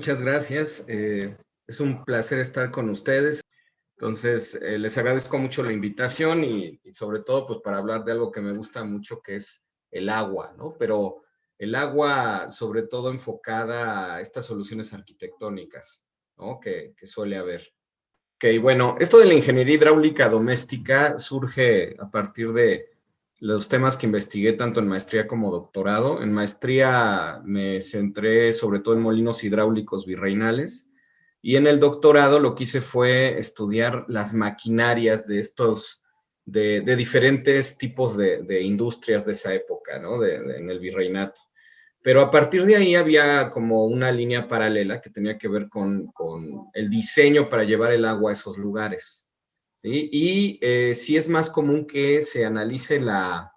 Muchas gracias. Es un placer estar con ustedes. Entonces, les agradezco mucho la invitación y sobre todo, pues, para hablar de algo que me gusta mucho, que es el agua, ¿no? Pero el agua, sobre todo, enfocada a estas soluciones arquitectónicas, ¿no? Que suele haber. Ok, bueno, esto de la ingeniería hidráulica doméstica surge a partir de los temas que investigué tanto en maestría como doctorado. En maestría me centré sobre todo en molinos hidráulicos virreinales y en el doctorado lo que hice fue estudiar las maquinarias de de diferentes tipos de industrias de esa época, ¿no? En el virreinato. Pero a partir de ahí había como una línea paralela que tenía que ver con el diseño para llevar el agua a esos lugares, ¿sí? Y sí es más común que se analice la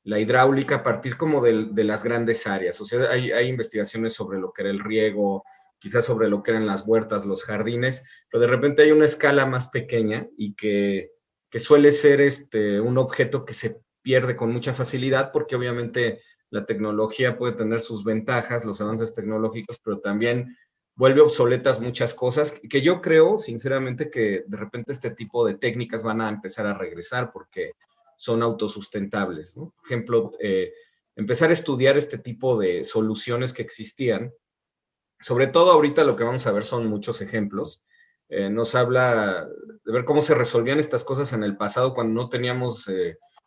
hidráulica a partir como de las grandes áreas. O sea, hay investigaciones sobre lo que era el riego, quizás sobre lo que eran las huertas, los jardines, pero de repente hay una escala más pequeña y que suele ser un objeto que se pierde con mucha facilidad porque obviamente la tecnología puede tener sus ventajas, los avances tecnológicos, pero también vuelve obsoletas muchas cosas que yo creo, sinceramente, que de repente este tipo de técnicas van a empezar a regresar porque son autosustentables, ¿no? Por ejemplo, empezar a estudiar este tipo de soluciones que existían. Sobre todo ahorita lo que vamos a ver son muchos ejemplos. Nos habla de ver cómo se resolvían estas cosas en el pasado cuando no teníamos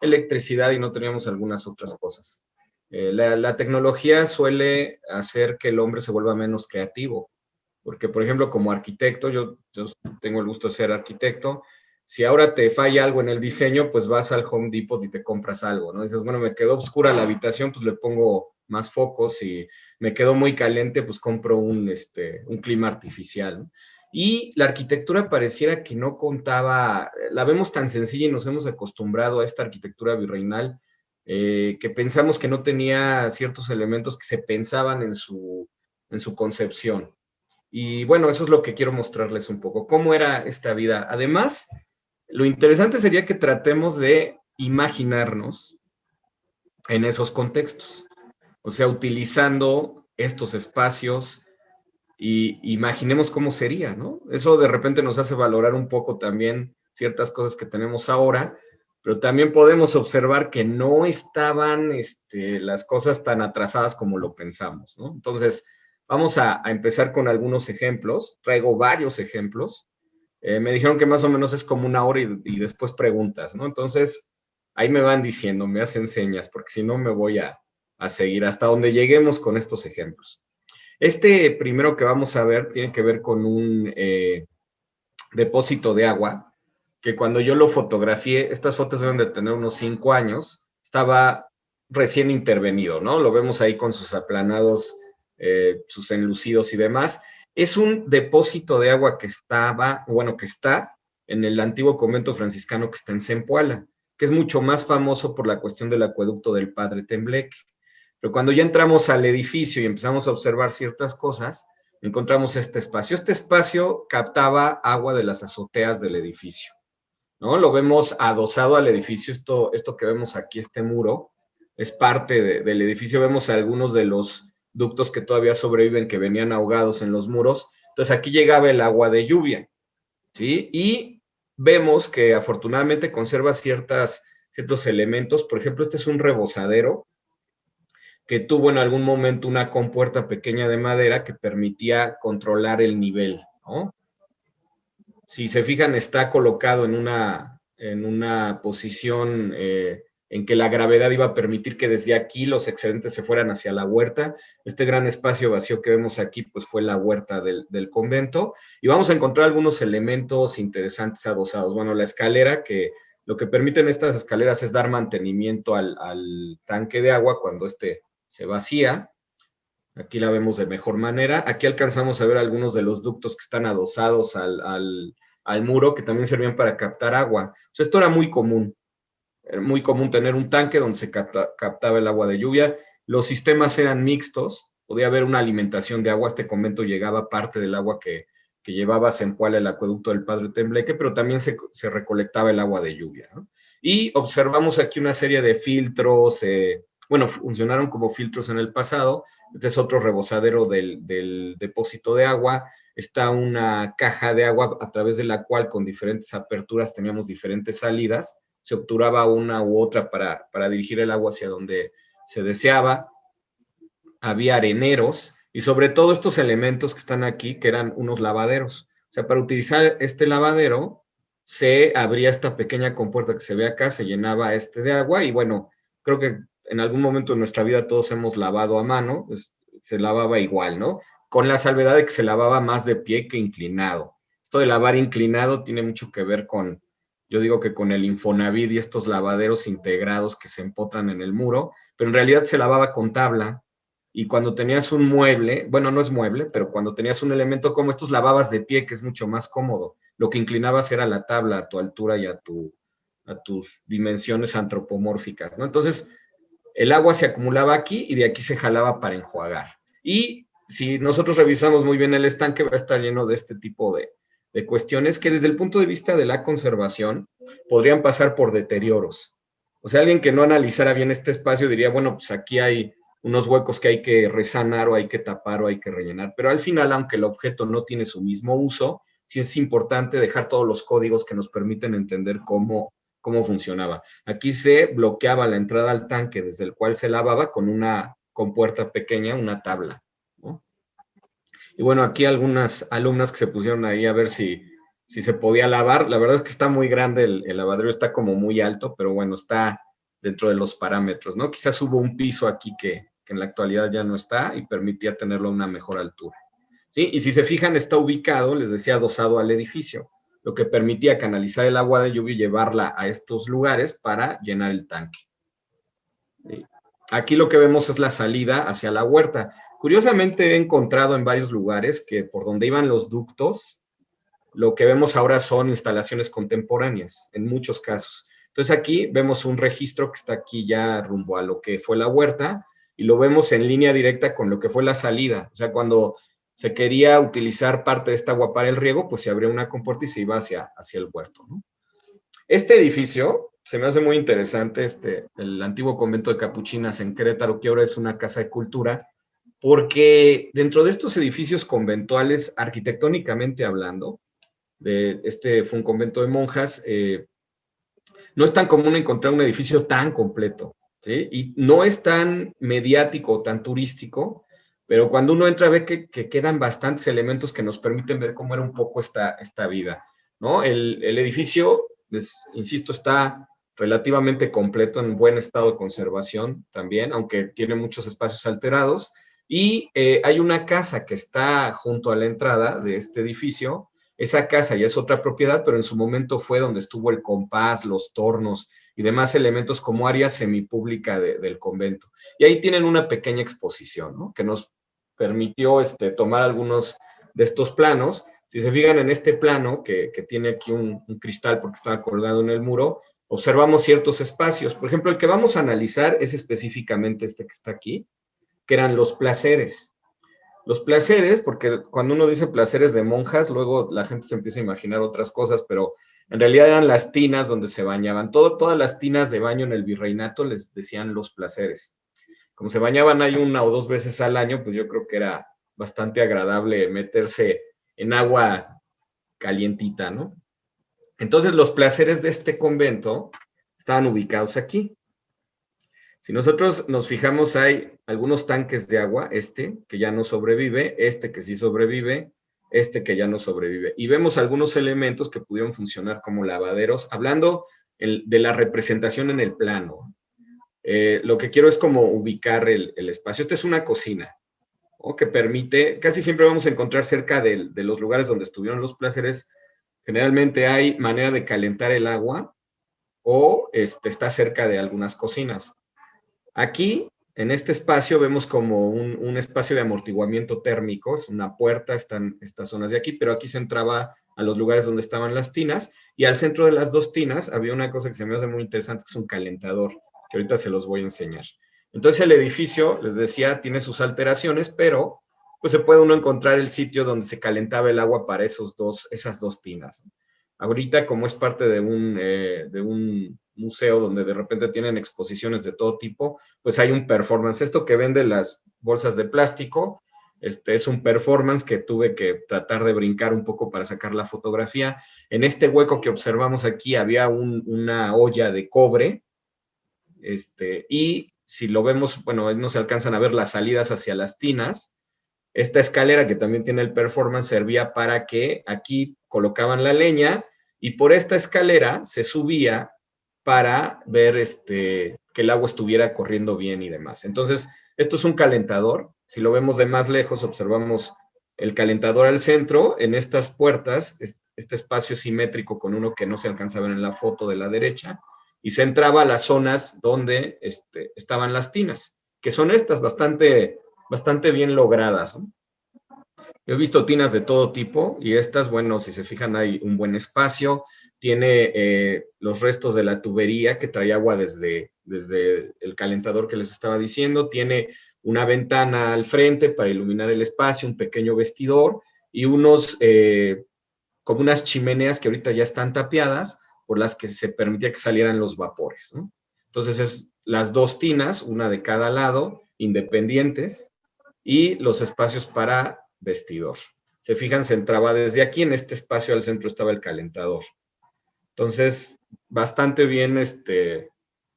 electricidad y no teníamos algunas otras cosas. La tecnología suele hacer que el hombre se vuelva menos creativo, porque por ejemplo como arquitecto, yo tengo el gusto de ser arquitecto, si ahora te falla algo en el diseño, pues vas al Home Depot y te compras algo, ¿no? Dices, bueno, me quedó oscura la habitación, pues le pongo más focos y me quedó muy caliente, pues compro un clima artificial, ¿no? Y la arquitectura pareciera que no contaba, la vemos tan sencilla y nos hemos acostumbrado a esta arquitectura virreinal que pensamos que no tenía ciertos elementos que se pensaban en su concepción. Y bueno, eso es lo que quiero mostrarles un poco, cómo era esta vida. Además, lo interesante sería que tratemos de imaginarnos en esos contextos, o sea, utilizando estos espacios y imaginemos cómo sería, ¿no? Eso de repente nos hace valorar un poco también ciertas cosas que tenemos ahora, pero también podemos observar que no estaban las cosas tan atrasadas como lo pensamos, ¿no? Entonces, vamos a empezar con algunos ejemplos. Traigo varios ejemplos. Me dijeron que más o menos es como una hora y después preguntas, ¿no? Entonces, ahí me van diciendo, me hacen señas, porque si no me voy a seguir hasta donde lleguemos con estos ejemplos. Este primero que vamos a ver tiene que ver con un depósito de agua, que cuando yo lo fotografié, estas fotos deben de tener unos 5 años, estaba recién intervenido, ¿no? Lo vemos ahí con sus aplanados, sus enlucidos y demás. Es un depósito de agua que que está en el antiguo convento franciscano que está en Zempoala, que es mucho más famoso por la cuestión del acueducto del Padre Tembleque. Pero cuando ya entramos al edificio y empezamos a observar ciertas cosas, encontramos este espacio. Este espacio captaba agua de las azoteas del edificio, ¿no? Lo vemos adosado al edificio. Esto que vemos aquí, este muro, es parte del edificio. Vemos algunos de los ductos que todavía sobreviven, que venían ahogados en los muros. Entonces aquí llegaba el agua de lluvia, ¿sí? Y vemos que afortunadamente conserva ciertos elementos. Por ejemplo, este es un rebosadero que tuvo en algún momento una compuerta pequeña de madera que permitía controlar el nivel, ¿no? Si se fijan, está colocado en una posición en que la gravedad iba a permitir que desde aquí los excedentes se fueran hacia la huerta. Este gran espacio vacío que vemos aquí, pues fue la huerta del convento. Y vamos a encontrar algunos elementos interesantes adosados. Bueno, la escalera, que lo que permiten estas escaleras es dar mantenimiento al tanque de agua cuando se vacía. Aquí la vemos de mejor manera. Aquí alcanzamos a ver algunos de los ductos que están adosados al muro, que también servían para captar agua. O sea, esto era muy común. Era muy común tener un tanque donde se captaba el agua de lluvia. Los sistemas eran mixtos. Podía haber una alimentación de agua. Este convento llegaba parte del agua que llevaba a Zempoala el acueducto del Padre Tembleque, pero también se recolectaba el agua de lluvia, ¿no? Y observamos aquí una serie de filtros, bueno, funcionaron como filtros en el pasado. Este es otro rebosadero del depósito de agua. Está una caja de agua a través de la cual con diferentes aperturas teníamos diferentes salidas. Se obturaba una u otra para dirigir el agua hacia donde se deseaba. Había areneros y sobre todo estos elementos que están aquí, que eran unos lavaderos. O sea, para utilizar este lavadero, se abría esta pequeña compuerta que se ve acá, se llenaba este de agua y bueno, creo que en algún momento de nuestra vida todos hemos lavado a mano, pues, se lavaba igual, ¿no? Con la salvedad de que se lavaba más de pie que inclinado. Esto de lavar inclinado tiene mucho que ver con, yo digo que con el Infonavit y estos lavaderos integrados que se empotran en el muro, pero en realidad se lavaba con tabla y cuando tenías un mueble, bueno, no es mueble, pero cuando tenías un elemento como estos, lavabas de pie, que es mucho más cómodo. Lo que inclinabas era la tabla a tu altura y a tus dimensiones antropomórficas, ¿no? Entonces, el agua se acumulaba aquí y de aquí se jalaba para enjuagar. Y si nosotros revisamos muy bien el estanque, va a estar lleno de este tipo de cuestiones que desde el punto de vista de la conservación podrían pasar por deterioros. O sea, alguien que no analizara bien este espacio diría, bueno, pues aquí hay unos huecos que hay que resanar o hay que tapar o hay que rellenar. Pero al final, aunque el objeto no tiene su mismo uso, sí es importante dejar todos los códigos que nos permiten entender cómo funcionaba. Aquí se bloqueaba la entrada al tanque desde el cual se lavaba con una compuerta pequeña, una tabla, ¿no? Y bueno, aquí algunas alumnas que se pusieron ahí a ver si se podía lavar. La verdad es que está muy grande, el lavadero está como muy alto, pero bueno, está dentro de los parámetros, ¿no? Quizás hubo un piso aquí que en la actualidad ya no está y permitía tenerlo a una mejor altura. ¿Sí? Y si se fijan, está ubicado, les decía, adosado al edificio, lo que permitía canalizar el agua de lluvia y llevarla a estos lugares para llenar el tanque. ¿Sí? Aquí lo que vemos es la salida hacia la huerta. Curiosamente he encontrado en varios lugares que por donde iban los ductos, lo que vemos ahora son instalaciones contemporáneas, en muchos casos. Entonces aquí vemos un registro que está aquí ya rumbo a lo que fue la huerta y lo vemos en línea directa con lo que fue la salida. O sea, cuando se quería utilizar parte de esta agua para el riego, pues se abría una compuerta y se iba hacia el huerto, ¿no? Este edificio se me hace muy interesante, el antiguo convento de Capuchinas en Querétaro, que ahora es una casa de cultura, porque dentro de estos edificios conventuales, arquitectónicamente hablando, fue un convento de monjas, no es tan común encontrar un edificio tan completo, ¿sí? Y no es tan mediático o tan turístico, pero cuando uno entra ve que quedan bastantes elementos que nos permiten ver cómo era un poco esta vida, ¿no? El edificio, les insisto, está relativamente completo, en buen estado de conservación también, aunque tiene muchos espacios alterados. Y hay una casa que está junto a la entrada de este edificio. Esa casa ya es otra propiedad, pero en su momento fue donde estuvo el compás, los tornos y demás elementos como área semipública del convento. Y ahí tienen una pequeña exposición, ¿no? Que nos permitió tomar algunos de estos planos. Si se fijan en este plano, que tiene aquí un cristal porque estaba colgado en el muro, observamos ciertos espacios. Por ejemplo, el que vamos a analizar es específicamente este que está aquí, que eran los placeres. Los placeres, porque cuando uno dice placeres de monjas, luego la gente se empieza a imaginar otras cosas, pero en realidad eran las tinas donde se bañaban. Todas las tinas de baño en el virreinato les decían los placeres. Como se bañaban ahí una o dos veces al año, pues yo creo que era bastante agradable meterse en agua calientita, ¿no? Entonces los placeres de este convento estaban ubicados aquí. Si nosotros nos fijamos, hay algunos tanques de agua, que ya no sobrevive, que sí sobrevive, que ya no sobrevive. Y vemos algunos elementos que pudieron funcionar como lavaderos, hablando de la representación en el plano. Lo que quiero es como ubicar el espacio. Esta es una cocina, ¿no? Que permite, casi siempre vamos a encontrar cerca de los lugares donde estuvieron los placeres, generalmente hay manera de calentar el agua o está cerca de algunas cocinas. Aquí, en este espacio, vemos como un espacio de amortiguamiento térmico, es una puerta, están estas zonas de aquí, pero aquí se entraba a los lugares donde estaban las tinas, y al centro de las dos tinas había una cosa que se me hace muy interesante, que es un calentador, que ahorita se los voy a enseñar. Entonces el edificio, les decía, tiene sus alteraciones, pero pues se puede uno encontrar el sitio donde se calentaba el agua para esas dos tinas. Ahorita, como es parte de un museo donde de repente tienen exposiciones de todo tipo, pues hay un performance. Esto que vende las bolsas de plástico, es un performance que tuve que tratar de brincar un poco para sacar la fotografía. En este hueco que observamos aquí había una olla de cobre, y si lo vemos, bueno, no se alcanzan a ver las salidas hacia las tinas. Esta escalera que también tiene el performance servía para que aquí colocaban la leña y por esta escalera se subía para ver que el agua estuviera corriendo bien y demás. Entonces, esto es un calentador. Si lo vemos de más lejos, observamos el calentador al centro. En estas puertas, este espacio simétrico con uno que no se alcanza a ver en la foto de la derecha, y se entraba a las zonas donde estaban las tinas, que son estas bastante bien logradas, ¿no? He visto tinas de todo tipo y estas, bueno, si se fijan, hay un buen espacio. Tiene los restos de la tubería que trae agua desde el calentador que les estaba diciendo. Tiene una ventana al frente para iluminar el espacio, un pequeño vestidor y como unas chimeneas que ahorita ya están tapiadas por las que se permitía que salieran los vapores, ¿no? Entonces, es las dos tinas, una de cada lado, independientes, y los espacios para vestidor. Se fijan, se entraba desde aquí, en este espacio al centro estaba el calentador. Entonces, bastante bien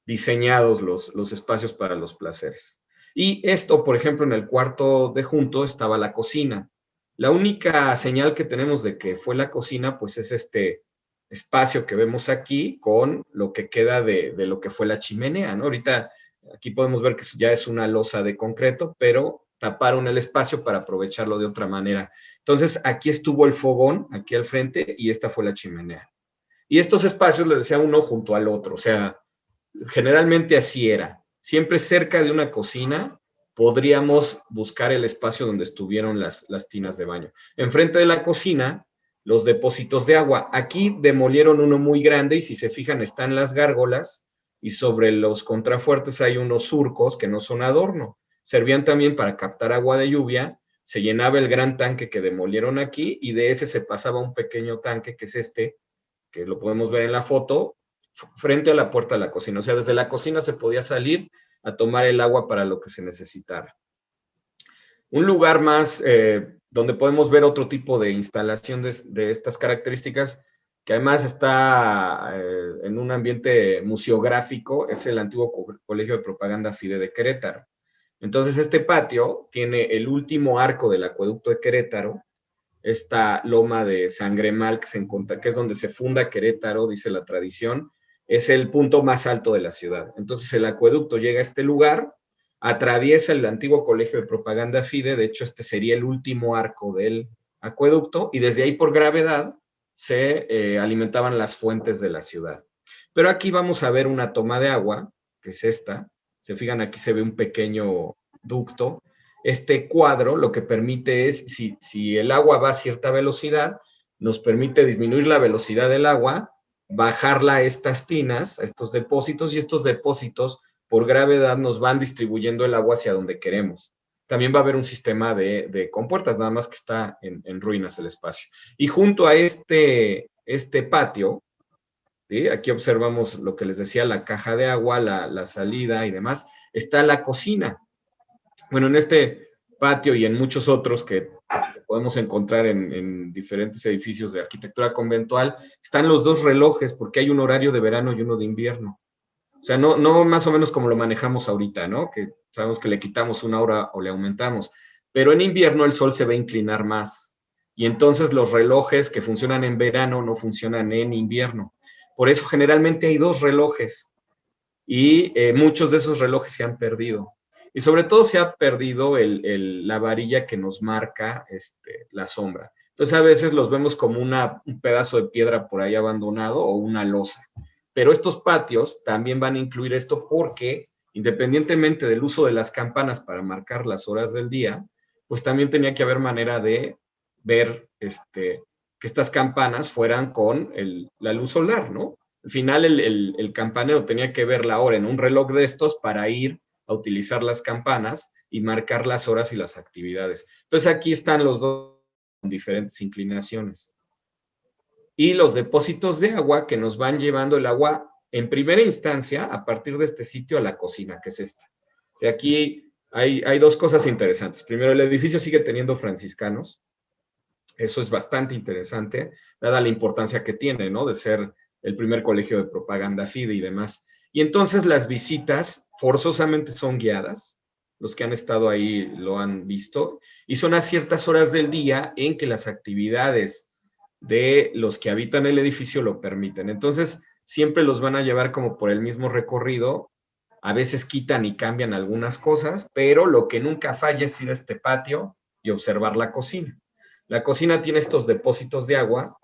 diseñados los espacios para los placeres. Y esto, por ejemplo, en el cuarto de junto estaba la cocina. La única señal que tenemos de que fue la cocina, pues es este espacio que vemos aquí con lo que queda de lo que fue la chimenea, ¿no? Ahorita aquí podemos ver que ya es una losa de concreto, pero taparon el espacio para aprovecharlo de otra manera. Entonces, aquí estuvo el fogón, aquí al frente, y esta fue la chimenea. Y estos espacios, les decía, uno junto al otro, o sea, generalmente así era. Siempre cerca de una cocina podríamos buscar el espacio donde estuvieron las tinas de baño. Enfrente de la cocina, los depósitos de agua. Aquí demolieron uno muy grande y si se fijan están las gárgolas y sobre los contrafuertes hay unos surcos que no son adorno. Servían también para captar agua de lluvia. Se llenaba el gran tanque que demolieron aquí y de ese se pasaba un pequeño tanque que es que lo podemos ver en la foto, frente a la puerta de la cocina. O sea, desde la cocina se podía salir a tomar el agua para lo que se necesitara. Un lugar más donde podemos ver otro tipo de instalación de estas características, que además está en un ambiente museográfico, es el antiguo Colegio de Propaganda FIDE de Querétaro. Entonces, este patio tiene el último arco del acueducto de Querétaro, esta loma de Sangremal que se encuentra, que es donde se funda Querétaro, dice la tradición, es el punto más alto de la ciudad. Entonces el acueducto llega a este lugar, atraviesa el antiguo Colegio de Propaganda FIDE, de hecho este sería el último arco del acueducto, y desde ahí por gravedad se alimentaban las fuentes de la ciudad. Pero aquí vamos a ver una toma de agua, que es esta. Se fijan, aquí se ve un pequeño ducto. Este cuadro lo que permite es, si el agua va a cierta velocidad, nos permite disminuir la velocidad del agua, bajarla a estas tinas, a estos depósitos, y estos depósitos por gravedad nos van distribuyendo el agua hacia donde queremos. También va a haber un sistema de compuertas, nada más que está en ruinas el espacio. Y junto a este patio, ¿sí? Aquí observamos lo que les decía, la caja de agua, la salida y demás, está la cocina. Bueno, en este patio y en muchos otros que podemos encontrar en diferentes edificios de arquitectura conventual, están los dos relojes porque hay un horario de verano y uno de invierno. O sea, no más o menos como lo manejamos ahorita, ¿no? Que sabemos que le quitamos una hora o le aumentamos. Pero en invierno el sol se va a inclinar más. Y entonces los relojes que funcionan en verano no funcionan en invierno. Por eso generalmente hay dos relojes y muchos de esos relojes se han perdido. Y sobre todo se ha perdido la varilla que nos marca la sombra. Entonces a veces los vemos como un pedazo de piedra por ahí abandonado o una losa. Pero estos patios también van a incluir esto porque independientemente del uso de las campanas para marcar las horas del día, pues también tenía que haber manera de ver que estas campanas fueran con la luz solar, ¿no? Al final el campanero tenía que ver la hora en un reloj de estos para ir a utilizar las campanas y marcar las horas y las actividades. Entonces aquí están los dos con diferentes inclinaciones. Y los depósitos de agua que nos van llevando el agua en primera instancia, a partir de este sitio, a la cocina, que es esta. O sea, aquí hay dos cosas interesantes. Primero, el edificio sigue teniendo franciscanos. Eso es bastante interesante, dada la importancia que tiene, ¿no? De ser el primer colegio de propaganda FIDE y demás. Y entonces las visitas forzosamente son guiadas. Los que han estado ahí lo han visto. Y son a ciertas horas del día en que las actividades de los que habitan el edificio lo permiten. Entonces, siempre los van a llevar como por el mismo recorrido. A veces quitan y cambian algunas cosas, pero lo que nunca falla es ir a este patio y observar la cocina. La cocina tiene estos depósitos de agua,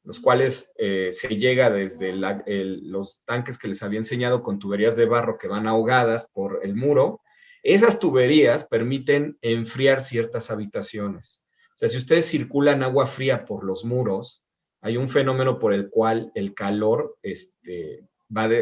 los cuales se llega desde los tanques que les había enseñado con tuberías de barro que van ahogadas por el muro. Esas tuberías permiten enfriar ciertas habitaciones. O sea, si ustedes circulan agua fría por los muros, hay un fenómeno por el cual el calor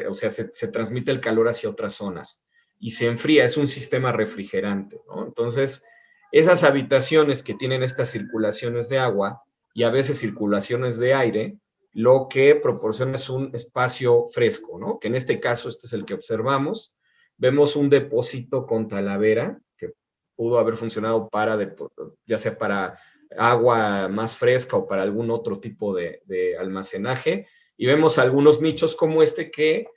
o sea, se transmite el calor hacia otras zonas y se enfría, es un sistema refrigerante, ¿no? Entonces, esas habitaciones que tienen estas circulaciones de agua y a veces circulaciones de aire, lo que proporciona es un espacio fresco, ¿no? Que en este caso, este es el que observamos. Vemos un depósito con talavera que pudo haber funcionado para, ya sea para agua más fresca o para algún otro tipo de almacenaje. Y vemos algunos nichos como este que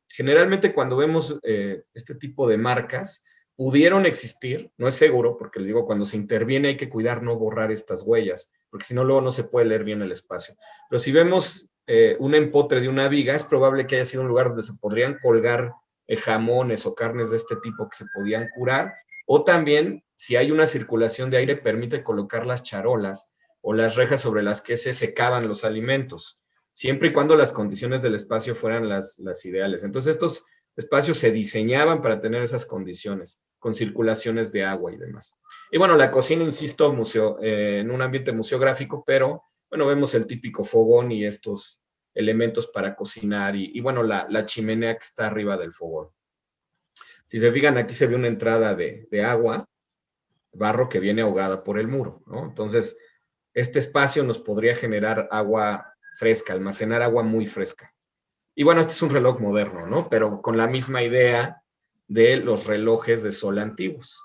generalmente cuando vemos este tipo de marcas, pudieron existir, no es seguro, porque les digo, cuando se interviene hay que cuidar no borrar estas huellas, porque si no, luego no se puede leer bien el espacio. Pero si vemos un empotre de una viga, es probable que haya sido un lugar donde se podrían colgar jamones o carnes de este tipo que se podían curar, o también, si hay una circulación de aire, permite colocar las charolas o las rejas sobre las que se secaban los alimentos, siempre y cuando las condiciones del espacio fueran las ideales. Entonces, estos espacios se diseñaban para tener esas condiciones, con circulaciones de agua y demás. Y bueno, la cocina, insisto, en un ambiente museográfico, pero bueno, vemos el típico fogón y estos elementos para cocinar y bueno, la chimenea que está arriba del fogón. Si se fijan, aquí se ve una entrada de agua, barro que viene ahogada por el muro, ¿no? Entonces, este espacio nos podría generar agua fresca, almacenar agua muy fresca. Y bueno, este es un reloj moderno, ¿no? Pero con la misma idea de los relojes de sol antiguos.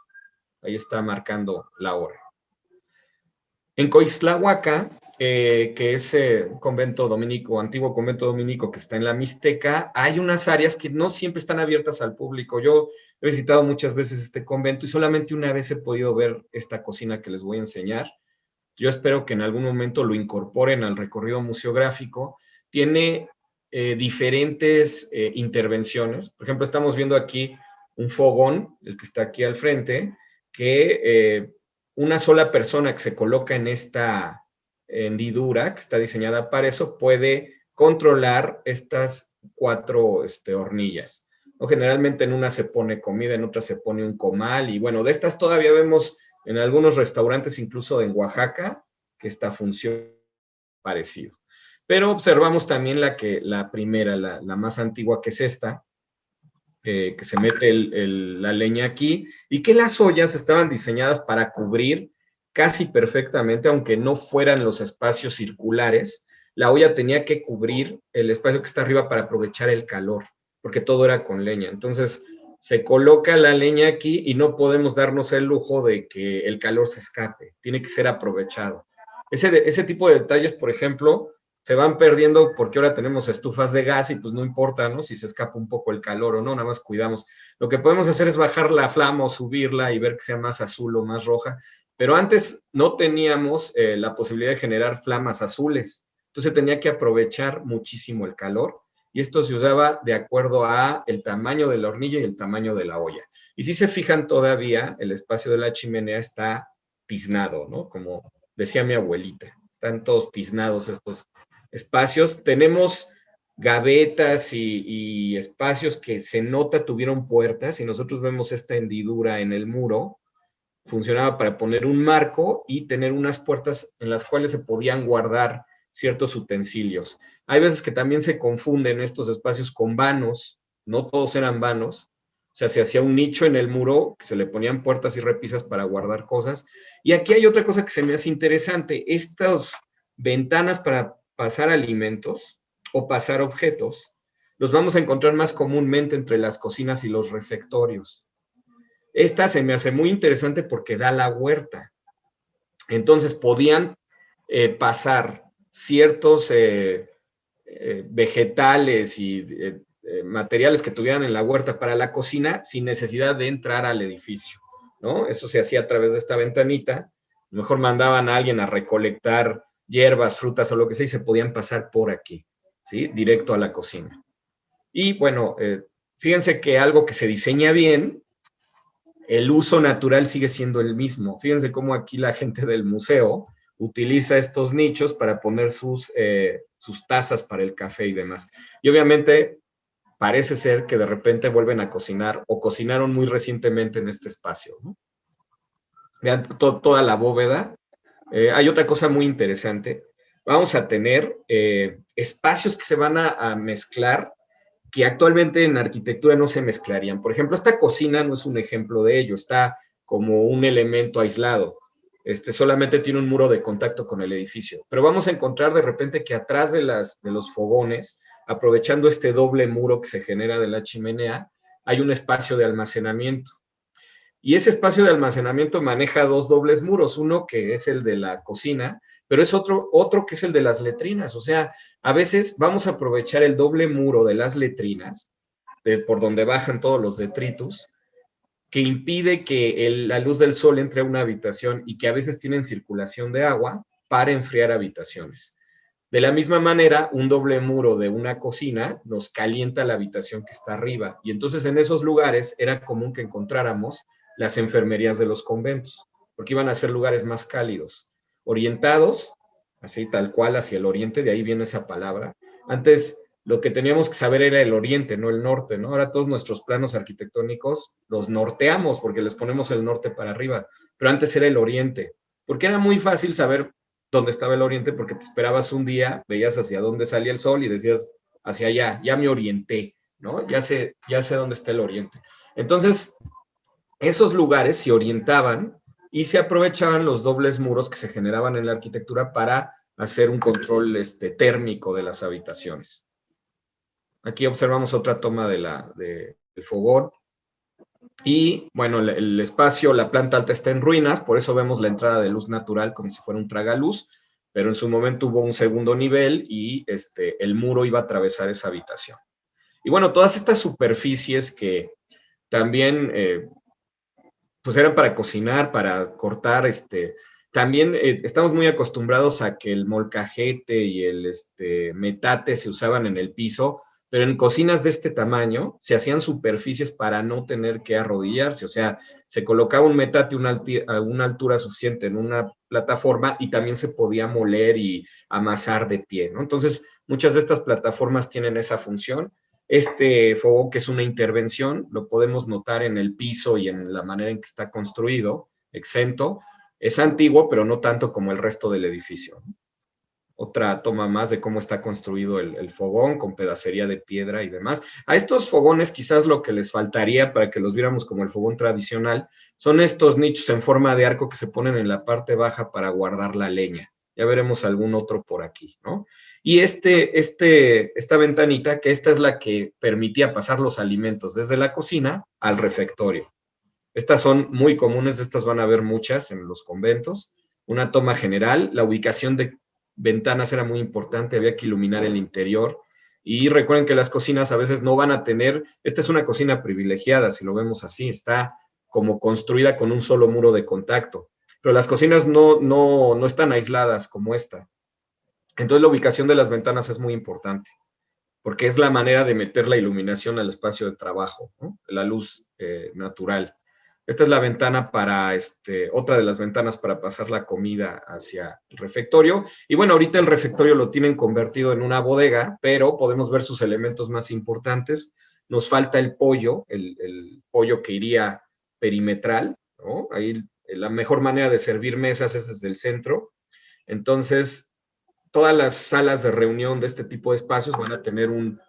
Ahí está marcando la hora. En Coixtlahuaca, que es convento dominico, antiguo convento dominico que está en la Mixteca, hay unas áreas que no siempre están abiertas al público. Yo he visitado muchas veces este convento y solamente una vez he podido ver esta cocina que les voy a enseñar. Yo espero que en algún momento lo incorporen al recorrido museográfico. Tiene diferentes intervenciones. Por ejemplo, estamos viendo aquí un fogón, el que está aquí al frente, que una sola persona que se coloca en esta hendidura, que está diseñada para eso, puede controlar estas 4 hornillas. ¿No? Generalmente en una se pone comida, en otra se pone un comal, y bueno, de estas todavía vemos en algunos restaurantes, incluso en Oaxaca, que esta función parecido. Pero observamos también la primera, la más antigua, que es esta, que se mete la leña aquí, y que las ollas estaban diseñadas para cubrir casi perfectamente, aunque no fueran los espacios circulares, la olla tenía que cubrir el espacio que está arriba para aprovechar el calor, porque todo era con leña. Entonces, se coloca la leña aquí y no podemos darnos el lujo de que el calor se escape, tiene que ser aprovechado. Ese tipo de detalles, por ejemplo, se van perdiendo porque ahora tenemos estufas de gas y pues no importa, ¿no? Si se escapa un poco el calor o no, nada más cuidamos. Lo que podemos hacer es bajar la flama o subirla y ver que sea más azul o más roja, pero antes no teníamos la posibilidad de generar flamas azules, entonces tenía que aprovechar muchísimo el calor y esto se usaba de acuerdo a el tamaño de la hornilla y el tamaño de la olla. Y si se fijan todavía, el espacio de la chimenea está tiznado, ¿no? Como decía mi abuelita, están todos tiznados estos espacios. Tenemos gavetas y espacios que se nota tuvieron puertas y nosotros vemos esta hendidura en el muro. Funcionaba para poner un marco y tener unas puertas en las cuales se podían guardar ciertos utensilios. Hay veces que también se confunden estos espacios con vanos, no todos eran vanos, o sea, se hacía un nicho en el muro, que se le ponían puertas y repisas para guardar cosas. Y aquí hay otra cosa que se me hace interesante, estas ventanas para pasar alimentos o pasar objetos los vamos a encontrar más comúnmente entre las cocinas y los refectorios. Esta se me hace muy interesante porque da la huerta. Entonces podían pasar ciertos vegetales y materiales que tuvieran en la huerta para la cocina sin necesidad de entrar al edificio, ¿no? Eso se hacía a través de esta ventanita. A lo mejor mandaban a alguien a recolectar hierbas, frutas o lo que sea y se podían pasar por aquí, ¿sí? Directo a la cocina. Y bueno, fíjense que algo que se diseña bien, el uso natural sigue siendo el mismo. Fíjense cómo aquí la gente del museo utiliza estos nichos para poner sus tazas para el café y demás. Y obviamente parece ser que de repente vuelven a cocinar o cocinaron muy recientemente en este espacio, ¿no? Vean toda la bóveda. Hay otra cosa muy interesante. Vamos a tener espacios que se van a mezclar que actualmente en arquitectura no se mezclarían. Por ejemplo, esta cocina no es un ejemplo de ello, está como un elemento aislado. Solamente tiene un muro de contacto con el edificio. Pero vamos a encontrar de repente que atrás de los fogones, aprovechando este doble muro que se genera de la chimenea, hay un espacio de almacenamiento. Y ese espacio de almacenamiento maneja dos dobles muros, uno que es el de la cocina, pero es otro que es el de las letrinas. O sea, a veces vamos a aprovechar el doble muro de las letrinas, por donde bajan todos los detritus, que impide que la luz del sol entre a una habitación y que a veces tienen circulación de agua para enfriar habitaciones. De la misma manera, un doble muro de una cocina nos calienta la habitación que está arriba. Y entonces en esos lugares era común que encontráramos las enfermerías de los conventos, porque iban a ser lugares más cálidos, orientados, así tal cual, hacia el oriente, de ahí viene esa palabra. Antes lo que teníamos que saber era el oriente, no el norte, ¿no? Ahora todos nuestros planos arquitectónicos los norteamos porque les ponemos el norte para arriba, pero antes era el oriente, porque era muy fácil saber dónde estaba el oriente porque te esperabas un día, veías hacia dónde salía el sol y decías, hacia allá, ya me orienté, ¿no? Ya sé dónde está el oriente. Entonces, esos lugares se orientaban y se aprovechaban los dobles muros que se generaban en la arquitectura para hacer un control térmico de las habitaciones. Aquí observamos otra toma del fogón. Y bueno, el espacio, la planta alta está en ruinas, por eso vemos la entrada de luz natural como si fuera un tragaluz, pero en su momento hubo un segundo nivel y el muro iba a atravesar esa habitación. Y bueno, todas estas superficies que también pues eran para cocinar, para cortar, también estamos muy acostumbrados a que el molcajete y el metate se usaban en el piso, pero en cocinas de este tamaño se hacían superficies para no tener que arrodillarse, o sea, se colocaba un metate a una altura suficiente en una plataforma y también se podía moler y amasar de pie, ¿no? Entonces, muchas de estas plataformas tienen esa función. Este fogón, que es una intervención, lo podemos notar en el piso y en la manera en que está construido, exento. Es antiguo, pero no tanto como el resto del edificio. Otra toma más de cómo está construido el fogón, con pedacería de piedra y demás. A estos fogones quizás lo que les faltaría para que los viéramos como el fogón tradicional son estos nichos en forma de arco que se ponen en la parte baja para guardar la leña. Ya veremos algún otro por aquí, ¿no? Y esta ventanita, que esta es la que permitía pasar los alimentos desde la cocina al refectorio. Estas son muy comunes, de estas van a haber muchas en los conventos. Una toma general, la ubicación de ventanas era muy importante, había que iluminar el interior. Y recuerden que las cocinas a veces no van a tener, esta es una cocina privilegiada, si lo vemos así, está como construida con un solo muro de contacto. Pero las cocinas no están aisladas como esta. Entonces la ubicación de las ventanas es muy importante, porque es la manera de meter la iluminación al espacio de trabajo, ¿no? La luz natural. Esta es la ventana para, otra de las ventanas para pasar la comida hacia el refectorio. Y bueno, ahorita el refectorio lo tienen convertido en una bodega, pero podemos ver sus elementos más importantes. Nos falta el pollo que iría perimetral, ¿no? Ahí la mejor manera de servir mesas es desde el centro. Entonces, todas las salas de reunión de este tipo de espacios van a tener un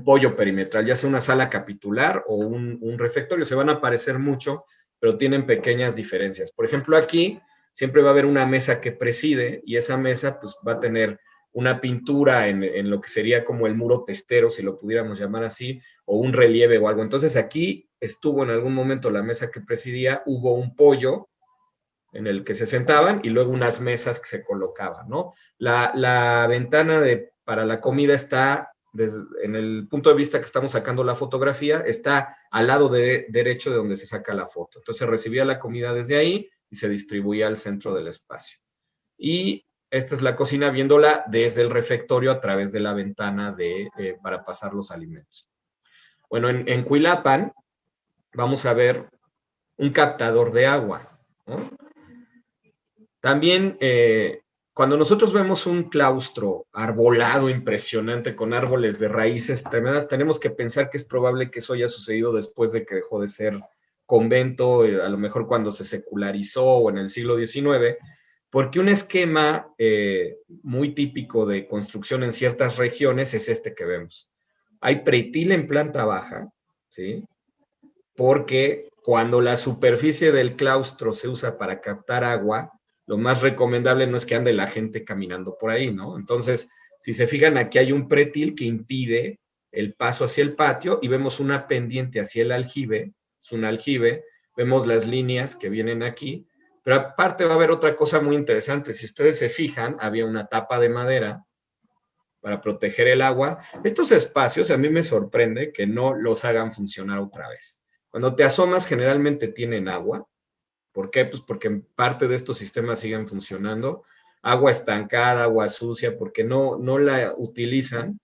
pollo perimetral, ya sea una sala capitular o un refectorio. Se van a parecer mucho, pero tienen pequeñas diferencias. Por ejemplo, aquí siempre va a haber una mesa que preside y esa mesa pues va a tener una pintura en lo que sería como el muro testero, si lo pudiéramos llamar así, o un relieve o algo. Entonces aquí estuvo en algún momento la mesa que presidía, hubo un pollo en el que se sentaban y luego unas mesas que se colocaban, ¿no? La ventana para la comida está, en el punto de vista que estamos sacando la fotografía, está al lado derecho de donde se saca la foto. Entonces se recibía la comida desde ahí y se distribuía al centro del espacio. Y esta es la cocina viéndola desde el refectorio a través de la ventana para pasar los alimentos. Bueno, en Cuilapan vamos a ver un captador de agua, ¿no? También, cuando nosotros vemos un claustro arbolado impresionante con árboles de raíces tremendas, tenemos que pensar que es probable que eso haya sucedido después de que dejó de ser convento, a lo mejor cuando se secularizó o en el siglo XIX, porque un esquema muy típico de construcción en ciertas regiones es este que vemos. Hay pretil en planta baja, ¿sí? Porque cuando la superficie del claustro se usa para captar agua, lo más recomendable no es que ande la gente caminando por ahí, ¿no? Entonces, si se fijan, aquí hay un pretil que impide el paso hacia el patio y vemos una pendiente hacia el aljibe, es un aljibe, vemos las líneas que vienen aquí, pero aparte va a haber otra cosa muy interesante. Si ustedes se fijan, había una tapa de madera para proteger el agua. Estos espacios a mí me sorprende que no los hagan funcionar otra vez. Cuando te asomas, generalmente tienen agua. ¿Por qué? Pues porque parte de estos sistemas siguen funcionando. Agua estancada, agua sucia, porque no la utilizan.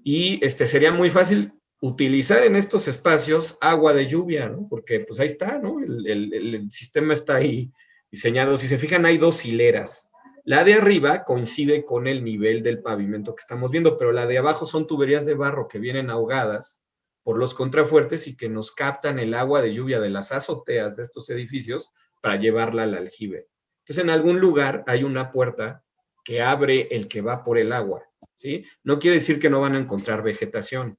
Y sería muy fácil utilizar en estos espacios agua de lluvia, ¿no? Porque pues ahí está, ¿no? El sistema está ahí diseñado. Si se fijan, hay dos hileras. La de arriba coincide con el nivel del pavimento que estamos viendo, pero la de abajo son tuberías de barro que vienen ahogadas por los contrafuertes y que nos captan el agua de lluvia de las azoteas de estos edificios para llevarla al aljibe. Entonces, en algún lugar hay una puerta que abre el que va por el agua, ¿sí? No quiere decir que no van a encontrar vegetación,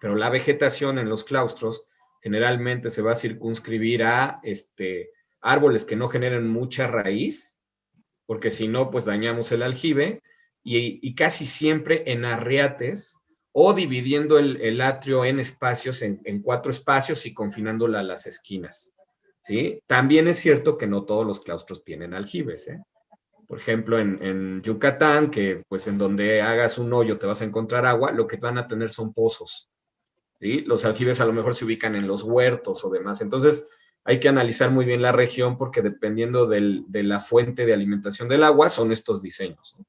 pero la vegetación en los claustros generalmente se va a circunscribir a árboles que no generen mucha raíz, porque si no, pues dañamos el aljibe, y casi siempre en arriates o dividiendo el atrio en espacios, en 4 espacios y confinándola a las esquinas, ¿sí? También es cierto que no todos los claustros tienen aljibes, ¿eh? Por ejemplo, en Yucatán, que pues en donde hagas un hoyo te vas a encontrar agua, lo que van a tener son pozos, ¿sí? Los aljibes a lo mejor se ubican en los huertos o demás. Entonces, hay que analizar muy bien la región porque dependiendo de la fuente de alimentación del agua son estos diseños, ¿no?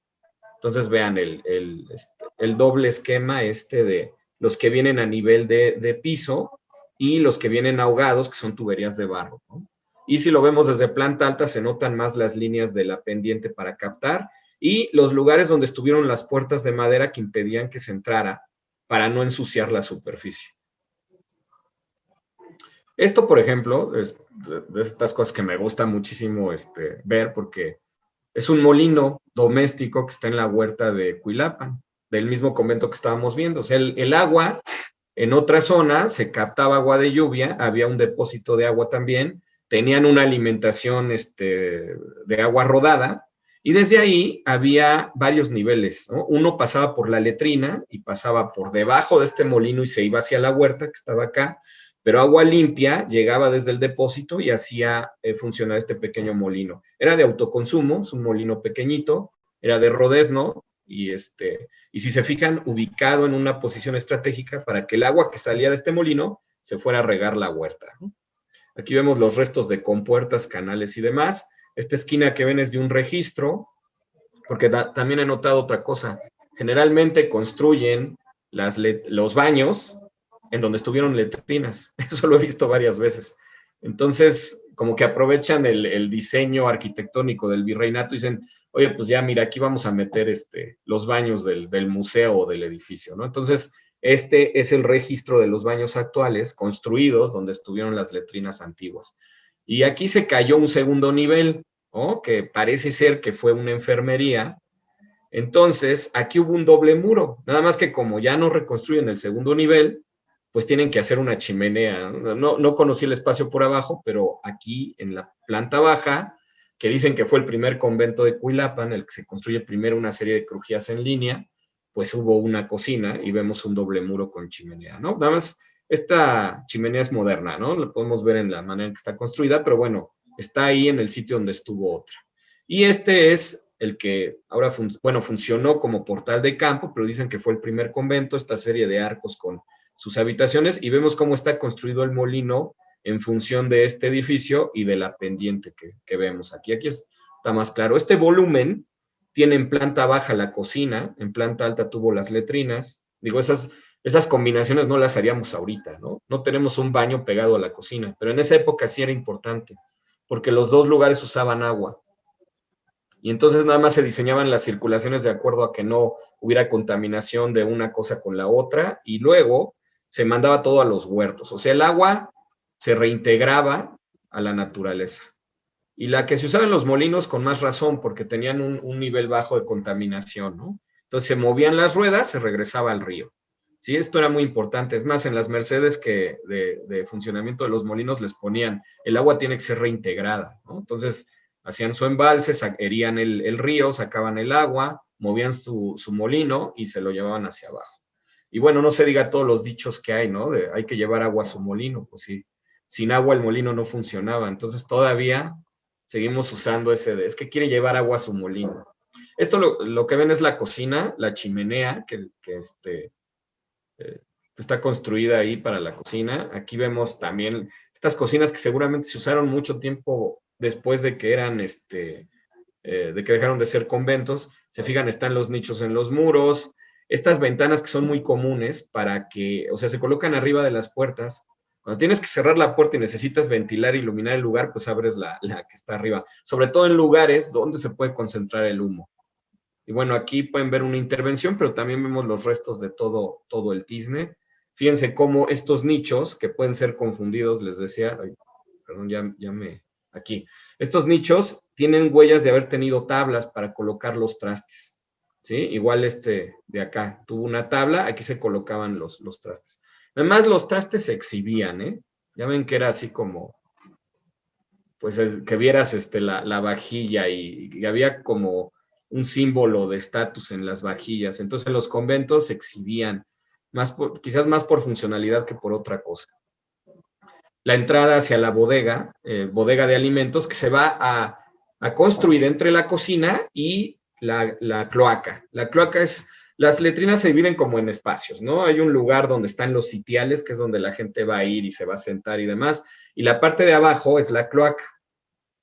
Entonces vean el doble esquema de los que vienen a nivel de piso y los que vienen ahogados, que son tuberías de barro, ¿no? Y si lo vemos desde planta alta, se notan más las líneas de la pendiente para captar y los lugares donde estuvieron las puertas de madera que impedían que se entrara para no ensuciar la superficie. Esto, por ejemplo, es de estas cosas que me gusta muchísimo ver porque es un molino doméstico que está en la huerta de Cuilapan, del mismo convento que estábamos viendo. O sea, el agua en otra zona se captaba agua de lluvia, había un depósito de agua también, tenían una alimentación de agua rodada y desde ahí había varios niveles, ¿no? Uno pasaba por la letrina y pasaba por debajo de este molino y se iba hacia la huerta que estaba acá, pero agua limpia llegaba desde el depósito y hacía funcionar este pequeño molino. Era de autoconsumo, es un molino pequeñito, era de rodezno y si se fijan, ubicado en una posición estratégica para que el agua que salía de este molino se fuera a regar la huerta, ¿no? Aquí vemos los restos de compuertas, canales y demás. Esta esquina que ven es de un registro, porque también he notado otra cosa. Generalmente construyen los baños en donde estuvieron letrinas. Eso lo he visto varias veces. Entonces, como que aprovechan el diseño arquitectónico del virreinato y dicen, oye, pues ya mira, aquí vamos a meter los baños del museo o del edificio, ¿no? Entonces, este es el registro de los baños actuales construidos donde estuvieron las letrinas antiguas. Y aquí se cayó un segundo nivel, ¿no? Que parece ser que fue una enfermería. Entonces, aquí hubo un doble muro, nada más que como ya no reconstruyen el segundo nivel, pues tienen que hacer una chimenea. No conocí el espacio por abajo, pero aquí en la planta baja que dicen que fue el primer convento de Cuilapan, el que se construye primero una serie de crujías en línea, pues hubo una cocina y vemos un doble muro con chimenea, ¿no? Nada más, esta chimenea es moderna, ¿no? Lo podemos ver en la manera en que está construida, pero bueno, está ahí en el sitio donde estuvo otra. Y este es el que ahora, funcionó como portal de campo, pero dicen que fue el primer convento, esta serie de arcos con sus habitaciones, y vemos cómo está construido el molino en función de este edificio y de la pendiente que vemos aquí. Aquí está más claro. Este volumen tiene en planta baja la cocina, en planta alta tuvo las letrinas. Digo, esas combinaciones no las haríamos ahorita, ¿no? No tenemos un baño pegado a la cocina, pero en esa época sí era importante, porque los dos lugares usaban agua. Y entonces nada más se diseñaban las circulaciones de acuerdo a que no hubiera contaminación de una cosa con la otra, y luego se mandaba todo a los huertos. O sea, el agua se reintegraba a la naturaleza. Y la que se usaba en los molinos con más razón, porque tenían un nivel bajo de contaminación, ¿no? Entonces se movían las ruedas, se regresaba al río. Sí, esto era muy importante. Es más, en las Mercedes de funcionamiento de los molinos les ponían, el agua tiene que ser reintegrada, ¿no? Entonces hacían su embalse, herían el río, sacaban el agua, movían su molino y se lo llevaban hacia abajo. Y bueno, no se diga todos los dichos que hay, ¿no? Hay que llevar agua a su molino, pues sí. Sin agua el molino no funcionaba. Entonces todavía seguimos usando es que quiere llevar agua a su molino. Esto lo que ven es la cocina, la chimenea, que está construida ahí para la cocina. Aquí vemos también estas cocinas que seguramente se usaron mucho tiempo después de que eran, de que dejaron de ser conventos. Se fijan, están los nichos en los muros, estas ventanas que son muy comunes para que, o sea, se colocan arriba de las puertas. Cuando tienes que cerrar la puerta y necesitas ventilar e iluminar el lugar, pues abres la que está arriba, sobre todo en lugares donde se puede concentrar el humo. Y bueno, aquí pueden ver una intervención, pero también vemos los restos de todo el tizne. Fíjense cómo estos nichos, que pueden ser confundidos, les decía, ay, perdón, aquí. Estos nichos tienen huellas de haber tenido tablas para colocar los trastes, ¿sí? Igual de acá tuvo una tabla, aquí se colocaban los trastes. Además, los trastes se exhibían, ¿eh? Ya ven que era así como, pues, que vieras la vajilla y había como un símbolo de estatus en las vajillas. Entonces, los conventos se exhibían, quizás más por funcionalidad que por otra cosa. La entrada hacia la bodega, bodega de alimentos, que se va a construir entre la cocina y la cloaca. La cloaca las letrinas se dividen como en espacios, ¿no? Hay un lugar donde están los sitiales, que es donde la gente va a ir y se va a sentar y demás, y la parte de abajo es la cloaca.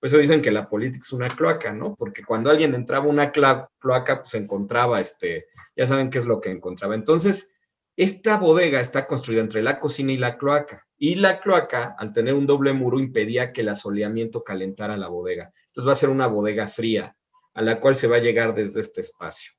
Por eso dicen que la política es una cloaca, ¿no? Porque cuando alguien entraba a una cloaca, pues encontraba, ya saben qué es lo que encontraba. Entonces, esta bodega está construida entre la cocina y la cloaca. Y la cloaca, al tener un doble muro, impedía que el asoleamiento calentara la bodega. Entonces va a ser una bodega fría, a la cual se va a llegar desde este espacio.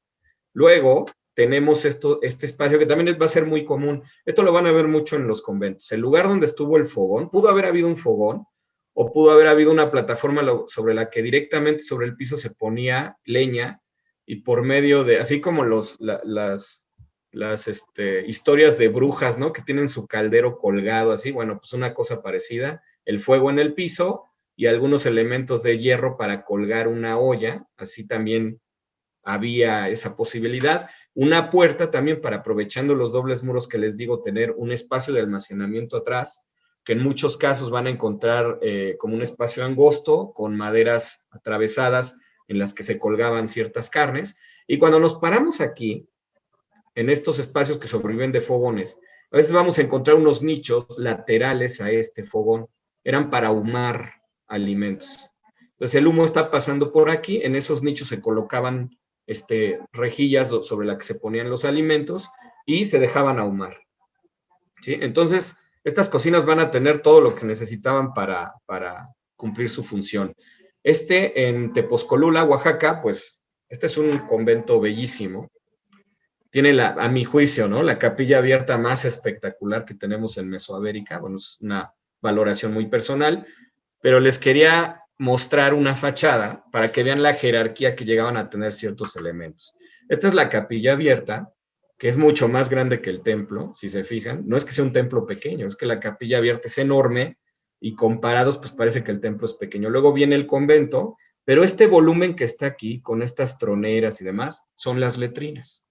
Luego tenemos este espacio que también va a ser muy común. Esto lo van a ver mucho en los conventos. El lugar donde estuvo el fogón, pudo haber habido un fogón, o pudo haber habido una plataforma sobre la que directamente sobre el piso se ponía leña, y por medio de, así como las historias de brujas, ¿no? Que tienen su caldero colgado así, bueno, pues una cosa parecida, el fuego en el piso y algunos elementos de hierro para colgar una olla, así también había esa posibilidad. Una puerta también para, aprovechando los dobles muros que les digo, tener un espacio de almacenamiento atrás, que en muchos casos van a encontrar como un espacio angosto con maderas atravesadas en las que se colgaban ciertas carnes. Y cuando nos paramos aquí, en estos espacios que sobreviven de fogones, a veces vamos a encontrar unos nichos laterales a este fogón. Eran para ahumar alimentos. Entonces el humo está pasando por aquí, en esos nichos se colocaban rejillas sobre las que se ponían los alimentos y se dejaban ahumar, ¿sí? Entonces, estas cocinas van a tener todo lo que necesitaban para cumplir su función. En Tepozcolula, Oaxaca, pues, este es un convento bellísimo. Tiene, a mi juicio, ¿no?, la capilla abierta más espectacular que tenemos en Mesoamérica. Bueno, es una valoración muy personal, pero les quería mostrar una fachada para que vean la jerarquía que llegaban a tener ciertos elementos. Esta es la capilla abierta, que es mucho más grande que el templo, si se fijan. No es que sea un templo pequeño, es que la capilla abierta es enorme y comparados, pues parece que el templo es pequeño. Luego viene el convento, Pero este volumen que está aquí, con estas troneras y demás, son las letrinas.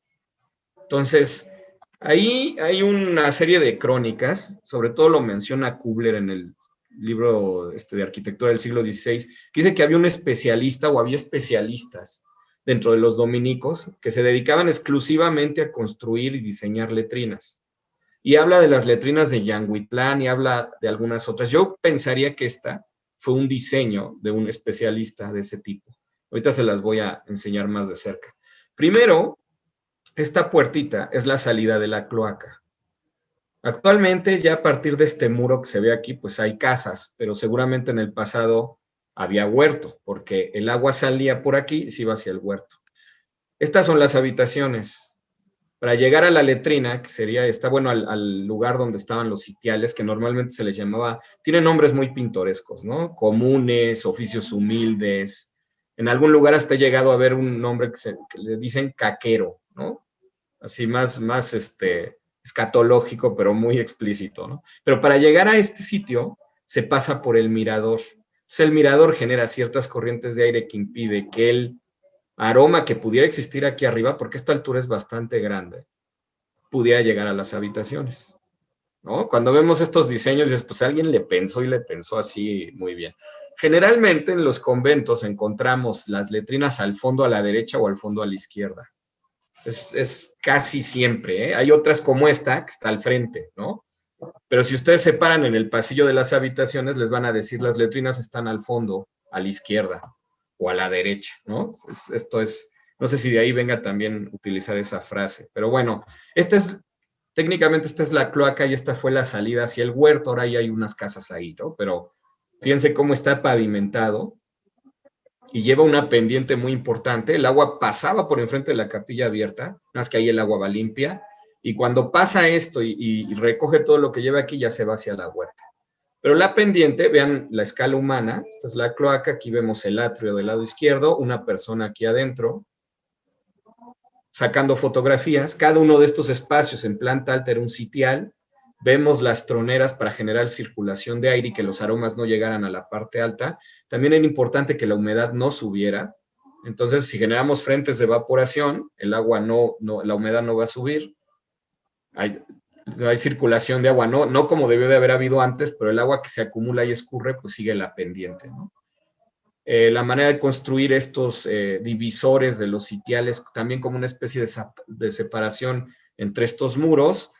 Entonces, ahí hay una serie de crónicas, sobre todo lo menciona Kubler en el libro de arquitectura del siglo XVI, que dice que había un especialista o había especialistas dentro de los dominicos que se dedicaban exclusivamente a construir y diseñar letrinas. Y habla de las letrinas de Yanguitlán y habla de algunas otras. Yo pensaría que esta fue un diseño de un especialista de ese tipo. Ahorita se las voy a enseñar más de cerca. Primero, esta puertita es la salida de la cloaca. Actualmente, ya a partir de este muro que se ve aquí, pues hay casas, pero seguramente en el pasado había huerto, porque el agua salía por aquí y se iba hacia el huerto. Estas son las habitaciones. Para llegar a la letrina, que sería, al lugar donde estaban los sitiales, que normalmente se les llamaba, tienen nombres muy pintorescos, ¿no? Comunes, oficios humildes. En algún lugar hasta he llegado a ver un nombre que le dicen caquero, ¿no? Así más escatológico, pero muy explícito, ¿no? Pero para llegar a este sitio, se pasa por el mirador. Entonces, el mirador genera ciertas corrientes de aire que impide que el aroma que pudiera existir aquí arriba, porque esta altura es bastante grande, pudiera llegar a las habitaciones, ¿no? Cuando vemos estos diseños, pues alguien le pensó y le pensó así muy bien. Generalmente en los conventos encontramos las letrinas al fondo a la derecha o al fondo a la izquierda. Es casi siempre, ¿eh? Hay otras como esta, que está al frente, ¿no? Pero si ustedes se paran en el pasillo de las habitaciones, les van a decir las letrinas están al fondo, a la izquierda o a la derecha, ¿no? Esto es, no sé si de ahí venga también utilizar esa frase, pero bueno, técnicamente esta es la cloaca y esta fue la salida hacia el huerto, ahora ya hay unas casas ahí, ¿no? Pero fíjense cómo está pavimentado y lleva una pendiente muy importante. El agua pasaba por enfrente de la capilla abierta, más que ahí el agua va limpia, y cuando pasa esto y recoge todo lo que lleva aquí, ya se va hacia la huerta. Pero la pendiente, vean la escala humana, esta es la cloaca, aquí vemos el atrio del lado izquierdo, una persona aquí adentro, sacando fotografías. Cada uno de estos espacios en planta alta era un sitial. Vemos las troneras para generar circulación de aire y que los aromas no llegaran a la parte alta. También era importante que la humedad no subiera. Entonces, si generamos frentes de evaporación, el agua la humedad no va a subir. Hay circulación de agua, no como debió de haber habido antes, pero el agua que se acumula y escurre, pues sigue la pendiente, ¿no? La manera de construir estos divisores de los sitiales, también como una especie de separación entre estos muros.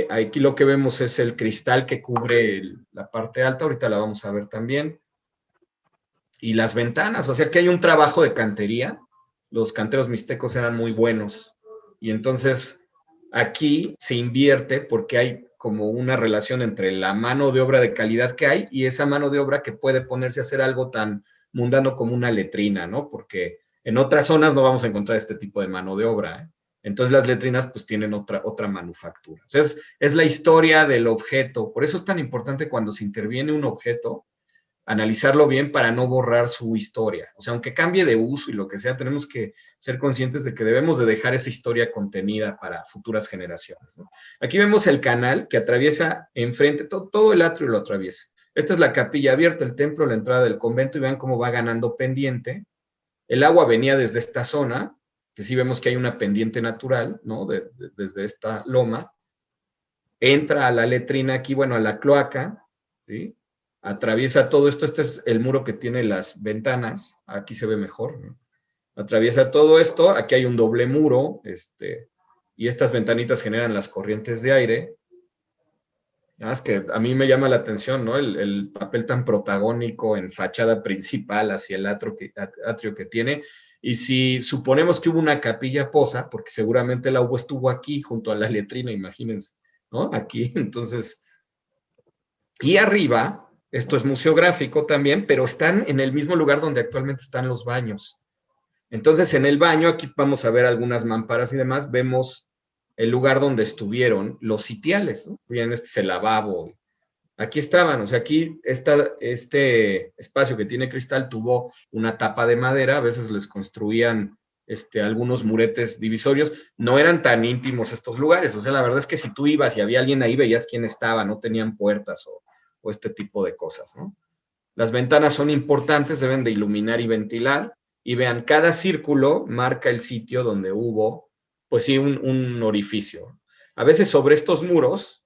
Aquí lo que vemos es el cristal que cubre la parte alta, ahorita la vamos a ver también. Y las ventanas, o sea que hay un trabajo de cantería. Los canteros mixtecos eran muy buenos. Y entonces aquí se invierte porque hay como una relación entre la mano de obra de calidad que hay y esa mano de obra que puede ponerse a hacer algo tan mundano como una letrina, ¿no? Porque en otras zonas no vamos a encontrar este tipo de mano de obra, ¿eh? Entonces las letrinas pues tienen otra manufactura. Entonces es la historia del objeto. Por eso es tan importante cuando se interviene un objeto, analizarlo bien para no borrar su historia. O sea, aunque cambie de uso y lo que sea, tenemos que ser conscientes de que debemos de dejar esa historia contenida para futuras generaciones, ¿no? Aquí vemos el canal que atraviesa enfrente, todo el atrio lo atraviesa. Esta es la capilla abierta, el templo, la entrada del convento, y vean cómo va ganando pendiente. El agua venía desde esta zona, que sí vemos que hay una pendiente natural, ¿no? Desde esta loma. Entra a la letrina aquí, bueno, a la cloaca, ¿sí? Atraviesa todo esto. Este es el muro que tiene las ventanas. Aquí se ve mejor, ¿no? Atraviesa todo esto. Aquí hay un doble muro, y estas ventanitas generan las corrientes de aire. Nada más que a mí me llama la atención, ¿no? El papel tan protagónico en fachada principal hacia el atrio que tiene. Y si suponemos que hubo una capilla posa, porque seguramente el agua estuvo aquí junto a la letrina, imagínense, ¿no? Aquí, entonces. Y arriba, esto es museográfico también, pero están en el mismo lugar donde actualmente están los baños. Entonces, en el baño, aquí vamos a ver algunas mamparas y demás, vemos el lugar donde estuvieron los sitiales, ¿no? Bien, este es el lavabo. Aquí estaban, o sea, aquí este espacio que tiene cristal tuvo una tapa de madera, a veces les construían algunos muretes divisorios. No eran tan íntimos estos lugares, o sea, la verdad es que si tú ibas y había alguien ahí, veías quién estaba, no tenían puertas o este tipo de cosas, ¿no? Las ventanas son importantes, deben de iluminar y ventilar. Y vean, cada círculo marca el sitio donde hubo, pues sí, un orificio. A veces sobre estos muros